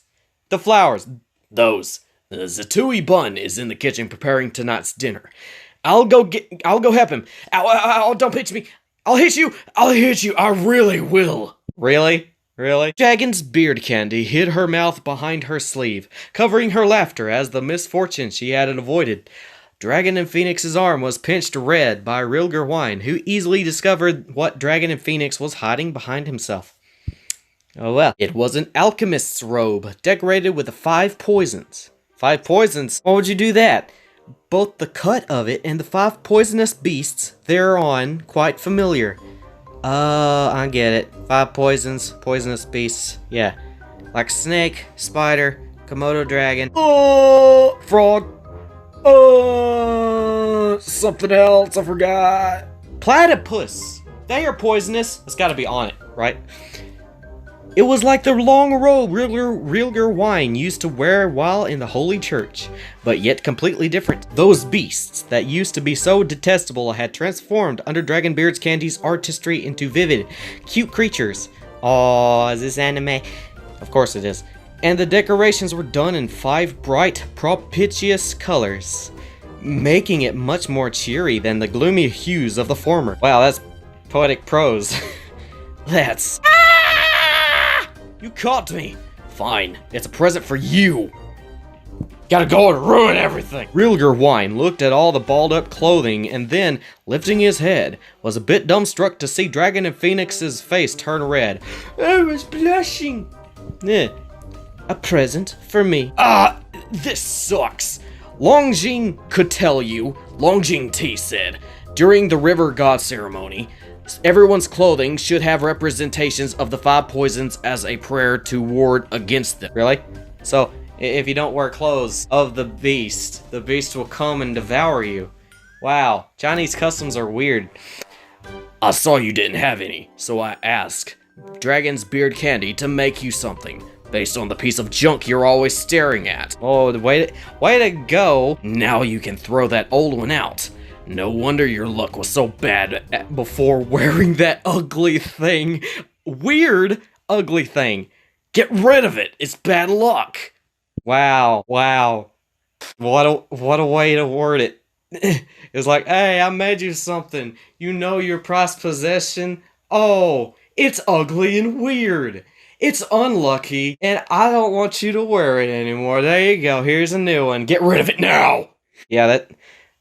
Those. The Zatui bun is in the kitchen preparing tonight's dinner. I'll go help him. Ow, don't pinch me. I'll hit you. I really will. Really? Dragon's beard candy hid her mouth behind her sleeve, covering her laughter as the misfortune she had avoided. Dragon and Phoenix's arm was pinched red by Realger Wine, who easily discovered what Dragon and Phoenix was hiding behind himself. Oh well. It was an alchemist's robe, decorated with the 5 poisons. 5 poisons? Why would you do that? Both the cut of it and the 5 poisonous beasts thereon quite familiar. I get it. 5 poisonous beasts. Yeah. Like snake, spider, Komodo dragon. Oh, frog. Something else, I forgot. Platypus. They are poisonous. It's gotta be on it, right? It was like the long robe Realger Wine used to wear while in the Holy Church, but yet completely different. Those beasts that used to be so detestable had transformed under Dragonbeard's Candy's artistry into vivid, cute creatures. Aw, is this anime? Of course it is. And the decorations were done in 5 bright, propitious colors, making it much more cheery than the gloomy hues of the former. Wow, that's poetic prose. That's... You caught me! Fine, it's a present for you. Gotta go and ruin everything. Realger Wine looked at all the balled up clothing and then, lifting his head, was a bit dumbstruck to see Dragon and Phoenix's face turn red. I was blushing. A present for me. This sucks. Longjing could tell you, Longjing T said, during the river god ceremony, everyone's clothing should have representations of the 5 poisons as a prayer to ward against them. Really? So, if you don't wear clothes of the beast will come and devour you. Wow, Chinese customs are weird. I saw you didn't have any, so I asked Dragon's Beard Candy to make you something. based on the piece of junk you're always staring at. Oh, way to go. Now you can throw that old one out. No wonder your luck was so bad before wearing that ugly thing. Weird, ugly thing. Get rid of it. It's bad luck. Wow. What a way to word it. It's like, hey, I made you something. You know your prized possession? Oh, it's ugly and weird. It's unlucky, and I don't want you to wear it anymore. There you go. Here's a new one. Get rid of it now. Yeah,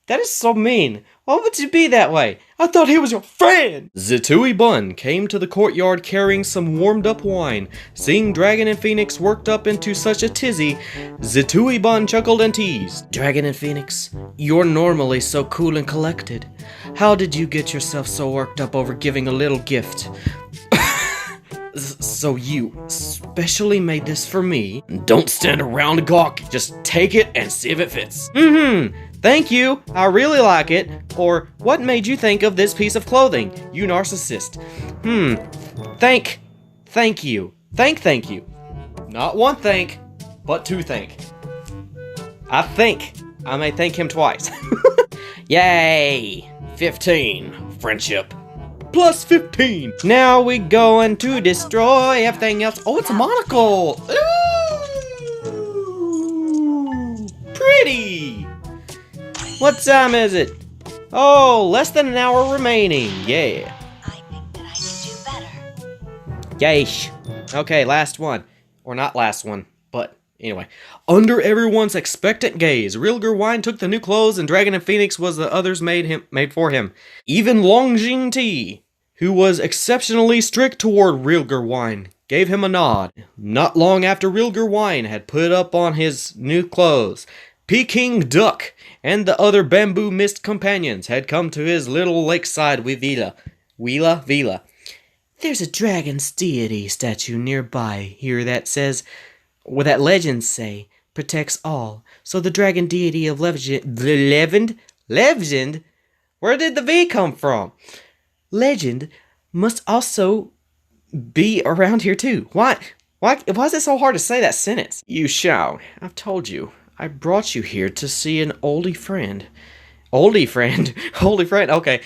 that is so mean. Why would you be that way? I thought he was your friend! Zetui Bun came to the courtyard carrying some warmed-up wine. Seeing Dragon and Phoenix worked up into such a tizzy, Zetui Bun chuckled and teased. Dragon and Phoenix, you're normally so cool and collected. How did you get yourself so worked up over giving a little gift? So you specially made this for me? Don't stand around gawk. Just take it and see if it fits. Thank you, I really like it. Or, what made you think of this piece of clothing, you narcissist? Thank you. Thank you. Not one thank, but two thank. I think I may thank him twice. Yay! 15. Friendship. Plus 15. Now we going to destroy everything else. Oh, it's a monocle. Ooh, pretty. What time is it? Oh, less than an hour remaining. Yeah. I think that I could do better. Yeesh. Okay, last one. Or not last one, but anyway. Under everyone's expectant gaze, Real Gerwine took the new clothes and Dragon and Phoenix was the others made for him. Even Longjing T, who was exceptionally strict toward Real Gerwine, gave him a nod. Not long after Real Gerwine had put up on his new clothes, Peking Duck and the other Bamboo Mist companions had come to his little lakeside Vila. There's a dragon's deity statue nearby here that says, what that legends say, protects all. So the dragon deity of legend, where did the V come from? Legend must also be around here too. Why is it so hard to say that sentence? You shall. I've told you. I brought you here to see an oldie friend. Oldie friend? Oldie friend? Okay.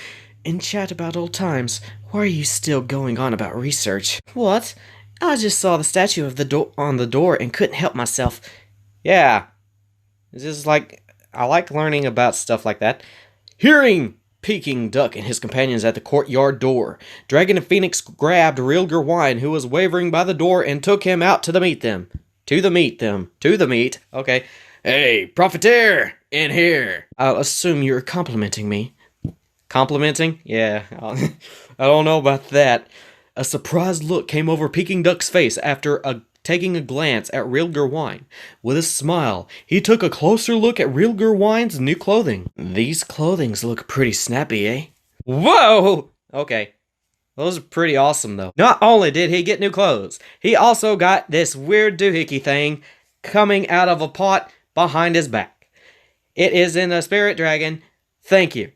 And chat about old times. Why are you still going on about research? What? I just saw the statue of on the door and couldn't help myself. Yeah. It's just like, I like learning about stuff like that. Hearing Peking Duck and his companions at the courtyard door, Dragon and Phoenix grabbed Real Gerwine, who was wavering by the door, and took him out to the meet. Okay. Hey, profiteer, in here. I'll assume you're complimenting me. Complimenting? Yeah, I don't know about that. A surprised look came over Peking Duck's face after taking a glance at Real Gerwine. With a smile, he took a closer look at Real Gerwine's new clothing. These clothings look pretty snappy, eh? Whoa! Okay. Those are pretty awesome, though. Not only did he get new clothes, he also got this weird doohickey thing coming out of a pot behind his back. It is in a spirit dragon. Thank you.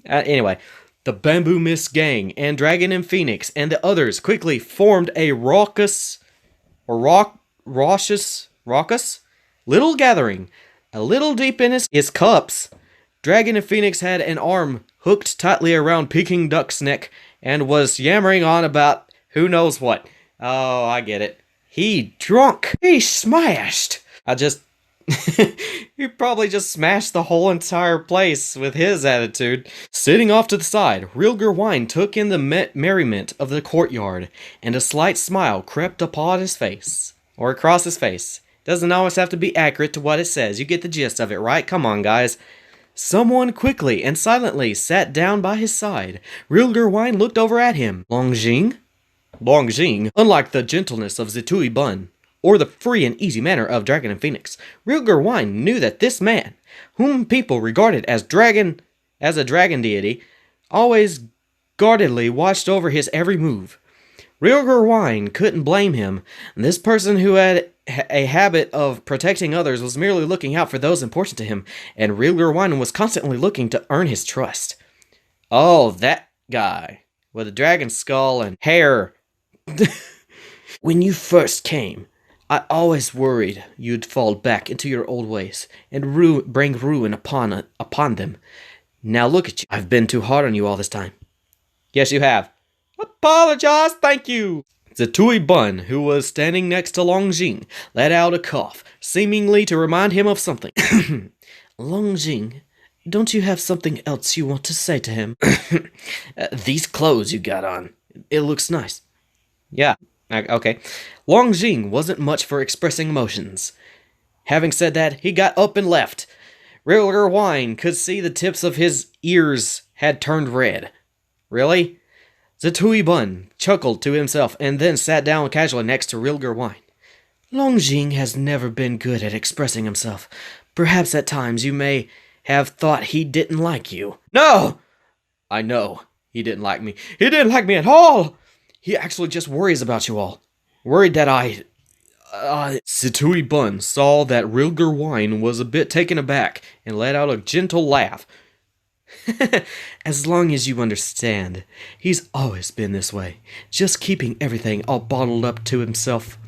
Anyway, the Bamboo Mist gang and Dragon and Phoenix and the others quickly formed a raucous little gathering. A little deep in his cups, Dragon and Phoenix had an arm hooked tightly around Peking Duck's neck and was yammering on about who knows what. Oh, I get it. He drunk. He smashed. He probably just smashed the whole entire place with his attitude. Sitting off to the side, Real Gerwine took in the merriment of the courtyard, and a slight smile crept upon his face. Or across his face. Doesn't always have to be accurate to what it says. You get the gist of it, right? Come on, guys. Someone quickly and silently sat down by his side. Real Gerwine looked over at him. Longjing, unlike the gentleness of Zetui Bun, or the free and easy manner of Dragon and Phoenix, Real Gerwine knew that this man, whom people regarded as a dragon deity, always guardedly watched over his every move. Real Gerwine couldn't blame him. This person who had a habit of protecting others was merely looking out for those important to him, and Real Gerwine was constantly looking to earn his trust. Oh, that guy with a dragon skull and hair. When you first came, I always worried you'd fall back into your old ways and bring ruin upon them. Now look at you. I've been too hard on you all this time. Yes, you have. Apologize, thank you. The Tui Bun, who was standing next to Long Jing, let out a cough, seemingly to remind him of something. Long Jing, don't you have something else you want to say to him? These clothes you got on, it looks nice. Yeah, okay. Long Jing wasn't much for expressing emotions. Having said that, he got up and left. Rilger Wine could see the tips of his ears had turned red. Really? Zetui Bun chuckled to himself and then sat down casually next to Rilger Wine. Long Jing has never been good at expressing himself. Perhaps at times you may have thought he didn't like you. No! I know. He didn't like me. He didn't like me at all! He actually just worries about you all. Worried that Zetui Bun saw that Rilger Wine was a bit taken aback and let out a gentle laugh. As long as you understand, he's always been this way, just keeping everything all bottled up to himself.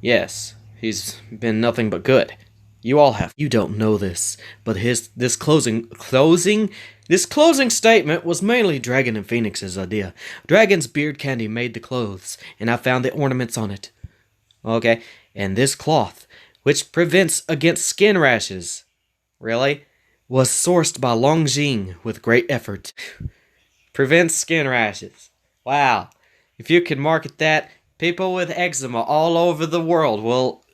Yes, he's been nothing but good. You all have. You don't know this, but this closing statement was mainly Dragon and Phoenix's idea. Dragon's beard candy made the clothes, and I found the ornaments on it. Okay, and this cloth, which prevents against skin rashes. Really? Was sourced by Long Jing with great effort. Prevents skin rashes. Wow. If you can market that, people with eczema all over the world will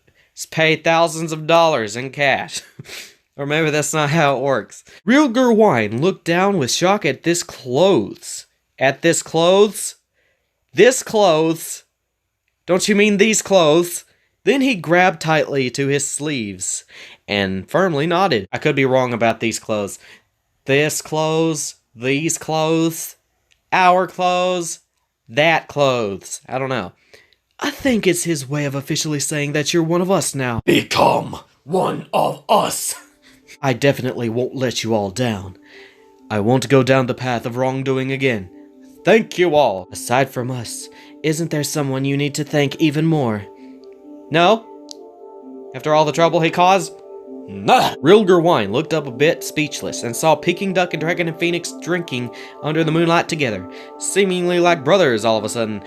pay thousands of dollars in cash. Or maybe that's not how it works. Rilger Wine looked down with shock at this clothes. At this clothes? This clothes? Don't you mean these clothes? Then he grabbed tightly to his sleeves and firmly nodded. I could be wrong about these clothes. This clothes, these clothes, our clothes, that clothes. I don't know. I think it's his way of officially saying that you're one of us now. Become one of us. I definitely won't let you all down. I won't go down the path of wrongdoing again. Thank you all. Aside from us, isn't there someone you need to thank even more? No? After all the trouble he caused? Nah. Rilger Wine looked up a bit speechless and saw Peking Duck and Dragon and Phoenix drinking under the moonlight together, seemingly like brothers all of a sudden.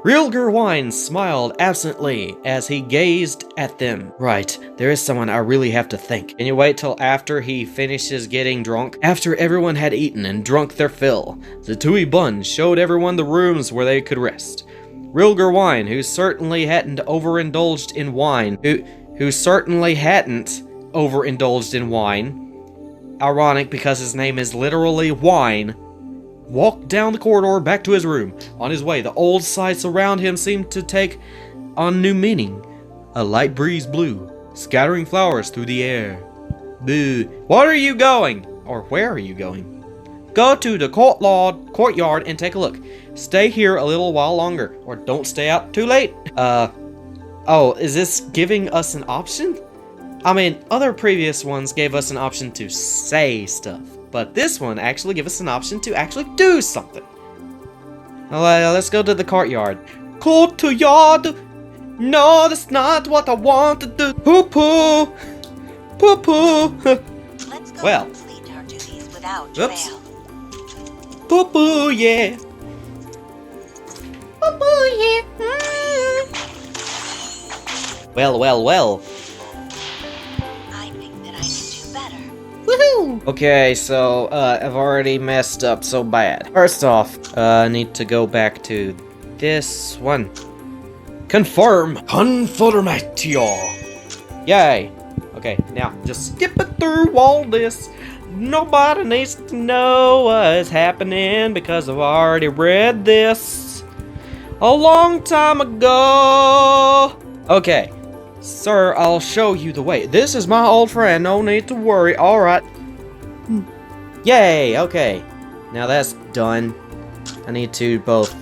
Rilger Wine smiled absently as he gazed at them. Right, there is someone I really have to thank. Can you wait till after he finishes getting drunk? After everyone had eaten and drunk their fill, the Tui Bun showed everyone the rooms where they could rest. Rilger Wine, who certainly hadn't overindulged in wine, ironic because his name is literally Wine, walked down the corridor back to his room. On his way, the old sights around him seemed to take on new meaning. A light breeze blew, scattering flowers through the air. Boo. What are you going? Or where are you going? Go to the courtyard and take a look. Stay here a little while longer, or don't stay out too late. Oh, is this giving us an option? I mean, other previous ones gave us an option to say stuff, but this one actually gave us an option to actually do something. Well, let's go to the courtyard. Courtyard? No, that's not what I want to do. Poo-poo. Poo-poo. Let's go Well. complete our duties without Oops. fail. Poo-poo, yeah. Boo-boo, yeah. Well. I think that I can do better. Woohoo! Okay, so, I've already messed up so bad. First off, I need to go back to this one. Confirm! Confirmatio. Yay! Okay, now, just skip it through all this. Nobody needs to know what's happening because I've already read this a long time ago. Okay, sir, I'll show you the way. This is my old friend, no need to worry. Alright. Yay, okay. Now that's done. I need to both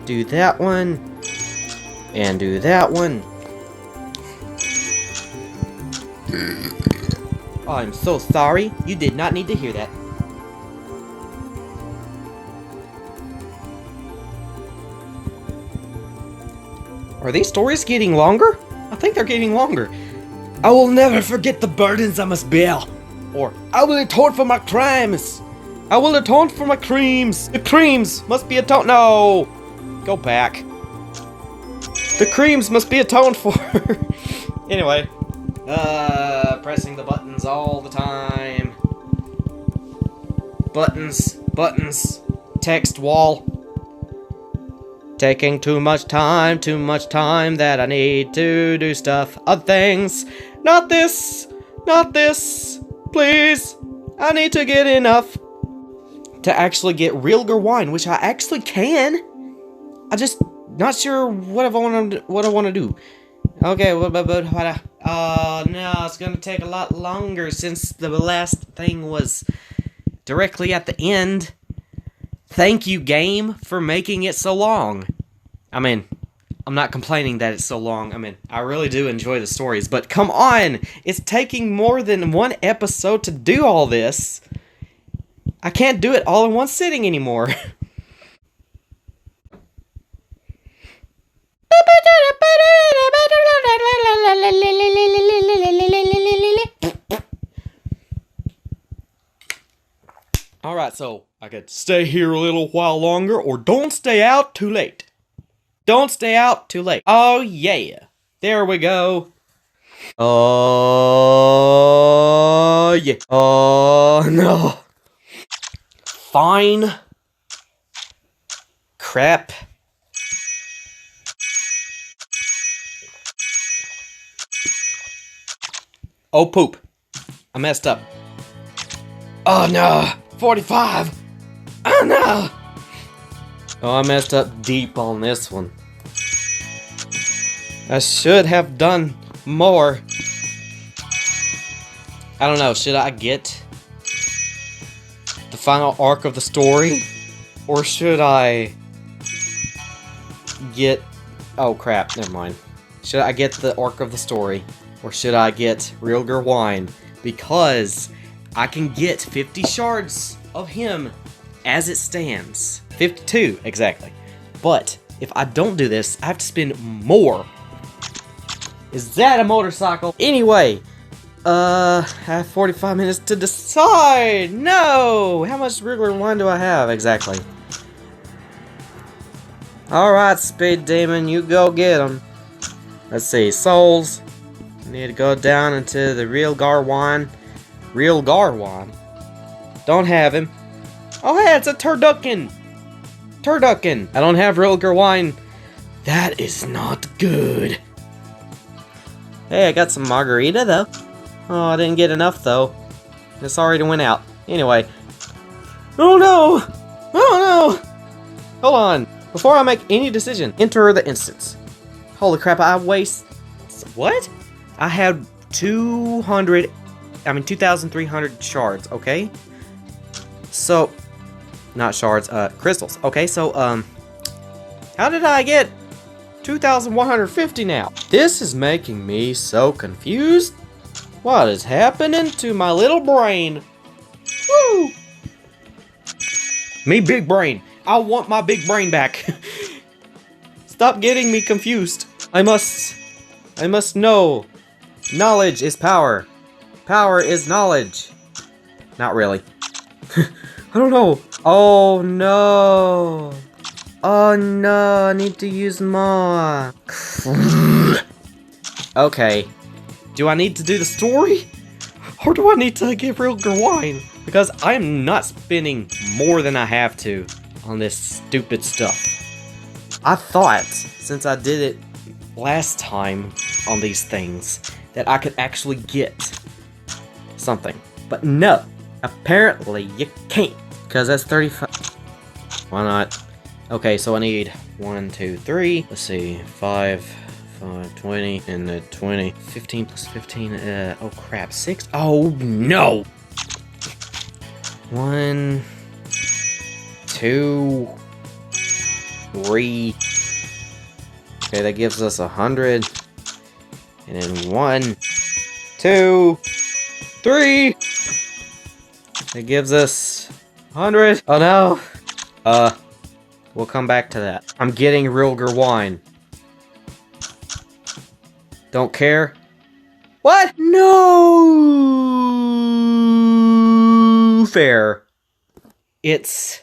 do that one and do that one. I'm so sorry. You did not need to hear that. Are these stories getting longer? I think they're getting longer. I will never forget the burdens I must bear. Or, I will atone for my crimes. I will atone for my creams. The creams must be atoned. No! Go back. The creams must be atoned for. Anyway. Pressing the buttons all the time. Buttons. Text wall. Taking too much time that I need to do stuff. Other things. Not this, please. I need to get enough to actually get realger wine, which I actually can. I just not sure what I want to do. Okay, no, it's gonna take a lot longer since the last thing was directly at the end. Thank you, game, for making it so long. I mean, I'm not complaining that it's so long. I mean, I really do enjoy the stories, but come on! It's taking more than one episode to do all this. I can't do it all in one sitting anymore. Alright, so I could stay here a little while longer, or don't stay out too late. Don't stay out too late. Oh yeah. There we go. Oh yeah. Oh no. Fine. Crap. Oh poop. I messed up. Oh no. 45. Oh no. Oh, I messed up deep on this one. I should have done more. I don't know, should I get the final arc of the story? Or should I get... Oh crap, never mind. Should I get the arc of the story? Or should I get realger wine? Because I can get 50 shards of him as it stands. 52, exactly. But if I don't do this, I have to spend more. Is that a motorcycle? Anyway, I have 45 minutes to decide. No! How much regular wine do I have exactly? Alright, Speed Demon, you go get him. Let's see, souls. Need to go down into the real Garwine. Real Garwine. Don't have him. Oh hey, it's a turducken. Turducken. I don't have real Garwine. That is not good. Hey, I got some margarita though. Oh, I didn't get enough though. It's already went out. Anyway. Oh no! Oh no! Hold on. Before I make any decision, enter the instance. Holy crap, I waste... What? I had 2,300 shards, okay? So, not shards, crystals. Okay, so, how did I get 2,150 now? This is making me so confused. What is happening to my little brain? Woo! Me big brain. I want my big brain back. Stop getting me confused. I must know. Knowledge is power. Power is knowledge. Not really. I don't know. Oh no. Oh no, I need to use more. Okay. Do I need to do the story? Or do I need to get real wine? Because I'm not spending more than I have to on this stupid stuff. I thought, since I did it last time on these things, that I could actually get something. But no, apparently you can't, because that's 35. Why not? Okay, so I need 1, 2, 3. Let's see, 5, 20, and the 20. 15 plus 15, oh crap, 6? Oh no! 1, 2, 3. Okay, that gives us 100. And then 1, 2, 3. That gives us 100. Oh no. We'll come back to that. I'm getting Rilger wine. Don't care. What? No fair. It's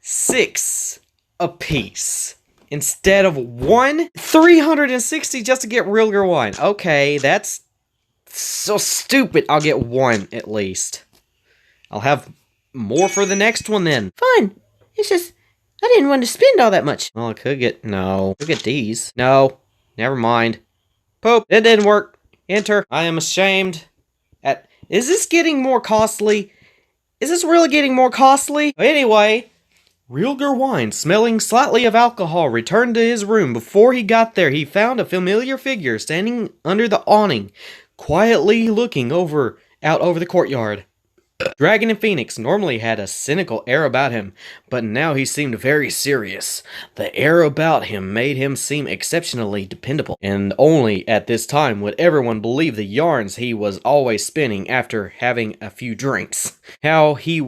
6 apiece. Instead of 1, 360 just to get Rilger wine. Okay, that's so stupid. I'll get 1 at least. I'll have more for the next one then. Fine. It's just, I didn't want to spend all that much. Well, I could get, no. Could get these. No, never mind. Poop, it didn't work. Enter. I am ashamed. Is this getting more costly? Is this really getting more costly? Anyway, Rilger wine, smelling slightly of alcohol, returned to his room. Before he got there, he found a familiar figure standing under the awning, quietly looking out over the courtyard. Dragon and Phoenix normally had a cynical air about him, but now he seemed very serious. The air about him made him seem exceptionally dependable, and only at this time would everyone believe the yarns he was always spinning after having a few drinks. How he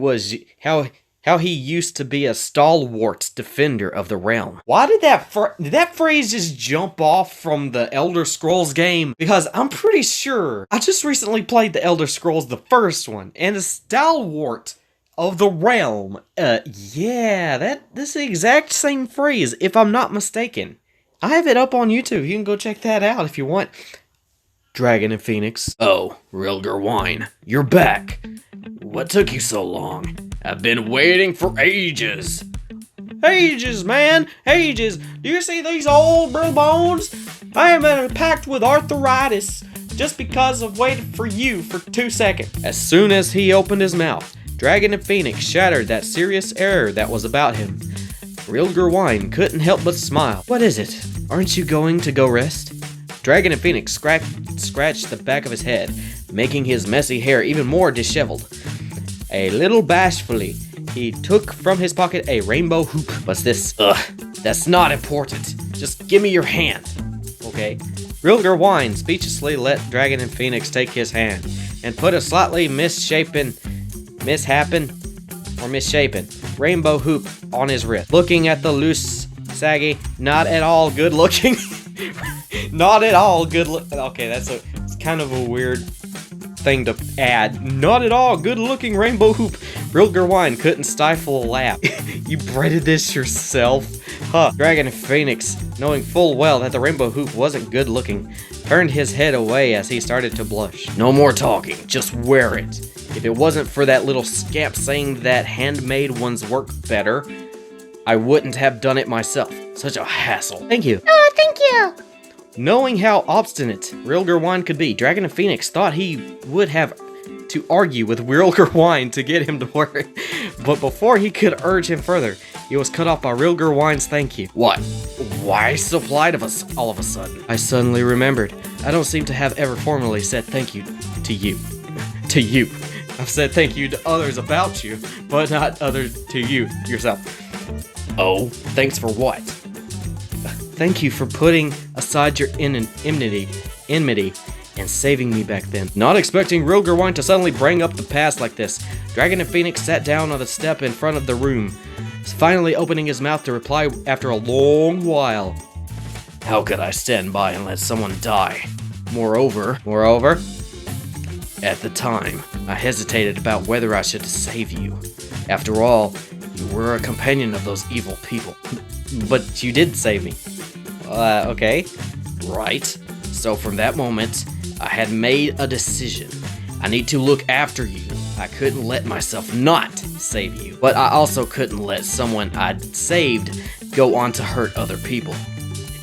used to be a stalwart defender of the realm. Why did that phrase just jump off from the Elder Scrolls game? Because I'm pretty sure I just recently played the Elder Scrolls, the first one, and a stalwart of the realm. Yeah, that's the exact same phrase, if I'm not mistaken. I have it up on YouTube. You can go check that out if you want. Dragon and Phoenix. Oh, Rilger wine, you're back. What took you so long? I've been waiting for ages. Ages, man, ages. Do you see these old brittle bones? I am in a pact with arthritis just because I've waited for you for 2 seconds. As soon as he opened his mouth, Dragon and Phoenix shattered that serious air that was about him. Rilger wine couldn't help but smile. What is it? Aren't you going to go rest? Dragon and Phoenix scratched the back of his head, making his messy hair even more disheveled. A little bashfully, he took from his pocket a rainbow hoop. What's this? That's not important. Just give me your hand. Okay. Rilger wine speechlessly let Dragon and Phoenix take his hand and put a slightly misshapen rainbow hoop on his wrist. Looking at the loose, saggy, not at all good looking. Not at all good look. Okay, it's kind of a weird thing to add. Not at all good looking rainbow hoop. Rilger wine couldn't stifle a laugh. You braided this yourself? Huh. Dragon and Phoenix, knowing full well that the rainbow hoop wasn't good looking, turned his head away as he started to blush. No more talking, just wear it. If it wasn't for that little scamp saying that handmade ones work better, I wouldn't have done it myself. Such a hassle. Thank you. Oh, thank you. Knowing how obstinate Rilger wine could be, Dragon and Phoenix thought he would have to argue with Rilger wine to get him to work. But before he could urge him further, he was cut off by Rilger wine's thank you. What? Why so polite of us all of a sudden? I suddenly remembered. I don't seem to have ever formally said thank you to you. To you. I've said thank you to others about you, but not others to you, yourself. Oh, thanks for what? Thank you for putting aside your enmity, and saving me back then. Not expecting Rilger wine to suddenly bring up the past like this, Dragon and Phoenix sat down on the step in front of the room, finally opening his mouth to reply after a long while. How could I stand by and let someone die? Moreover, at the time, I hesitated about whether I should save you. After all, you were a companion of those evil people. But you did save me. Okay. Right. So from that moment, I had made a decision. I need to look after you. I couldn't let myself not save you. But I also couldn't let someone I'd saved go on to hurt other people.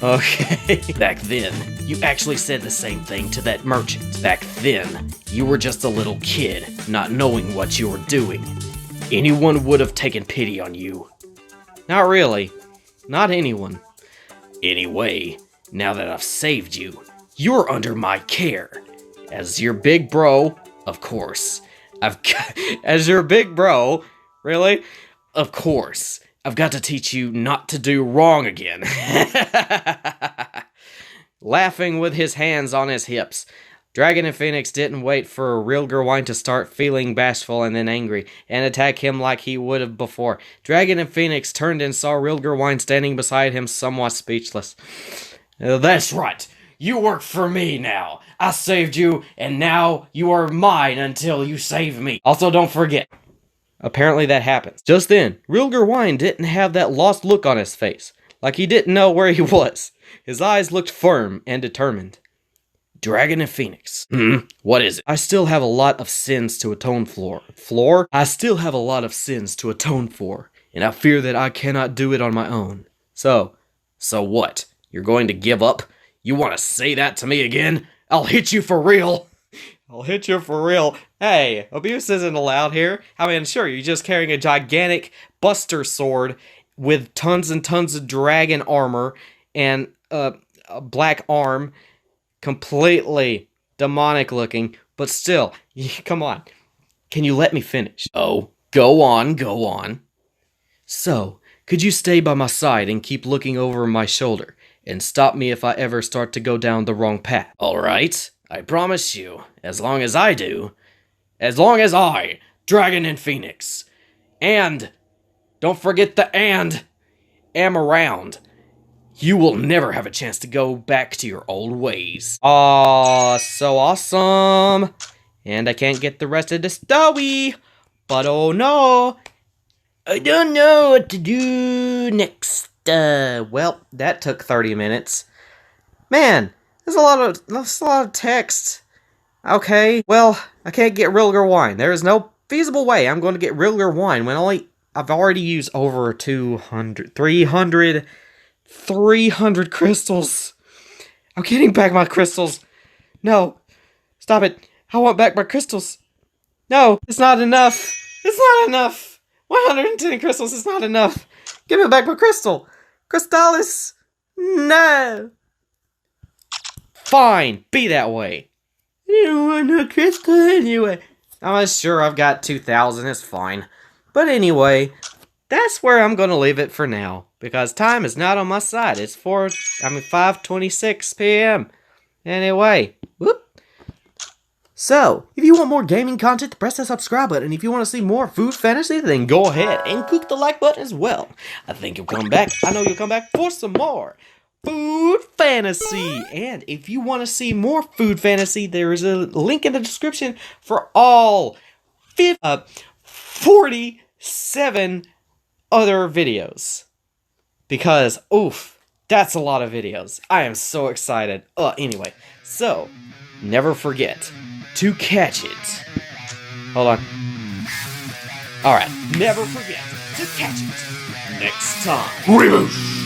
Okay. Back then, you actually said the same thing to that merchant. Back then, you were just a little kid, not knowing what you were doing. Anyone would have taken pity on you. Not really. Not anyone. Anyway, now that I've saved you, you're under my care. As your big bro, of course. As your big bro? Really? Of course. I've got to teach you not to do wrong again. Laughing with his hands on his hips, Dragon and Phoenix didn't wait for Rilger wine to start feeling bashful and then angry, and attack him like he would have before. Dragon and Phoenix turned and saw Rilger wine standing beside him, somewhat speechless. That's right. You work for me now. I saved you, and now you are mine until you save me. Also, don't forget. Apparently that happens. Just then, Rilger Wine didn't have that lost look on his face, like he didn't know where he was. His eyes looked firm and determined. Dragon and Phoenix. What is it? I still have a lot of sins to atone for. I still have a lot of sins to atone for, and I fear that I cannot do it on my own. So what? You're going to give up? You want to say that to me again? I'll hit you for real. I'll hit you for real. Hey, abuse isn't allowed here. I mean, sure, you're just carrying a gigantic buster sword with tons and tons of dragon armor and a black arm, completely demonic looking, but still, come on. Can you let me finish? Oh, go on. So, could you stay by my side and keep looking over my shoulder and stop me if I ever start to go down the wrong path? All right, I promise you, as long as I, Dragon and Phoenix, and, don't forget the and, am around, you will never have a chance to go back to your old ways. Aw, so awesome. And I can't get the rest of the story, but oh no, I don't know what to do next. Well, that took 30 minutes. Man, that's a lot of text. Okay, well, I can't get Rilger Wine. There is no feasible way I'm going to get Rilger Wine when I've already used over 300 crystals. I'm getting back my crystals. No, stop it. I want back my crystals. No, it's not enough. It's not enough. 110 crystals is not enough. Give me back my crystal. Crystallis. No. Fine, be that way. I don't want no crystal anyway. I'm sure I've got 2,000, it's fine. But anyway, that's where I'm going to leave it for now, because time is not on my side. It's 5:26 p.m. Anyway, whoop. So, if you want more gaming content, press the subscribe button. If you want to see more food fantasy, then go ahead and click the like button as well. I think you'll come back. I know you'll come back for some more food fantasy. And if you want to see more food fantasy, there is a link in the description for all 47 other videos. Because, oof, that's a lot of videos. I am so excited. Anyway, so, never forget to catch it. Hold on. Alright, never forget to catch it next time. Reboosh!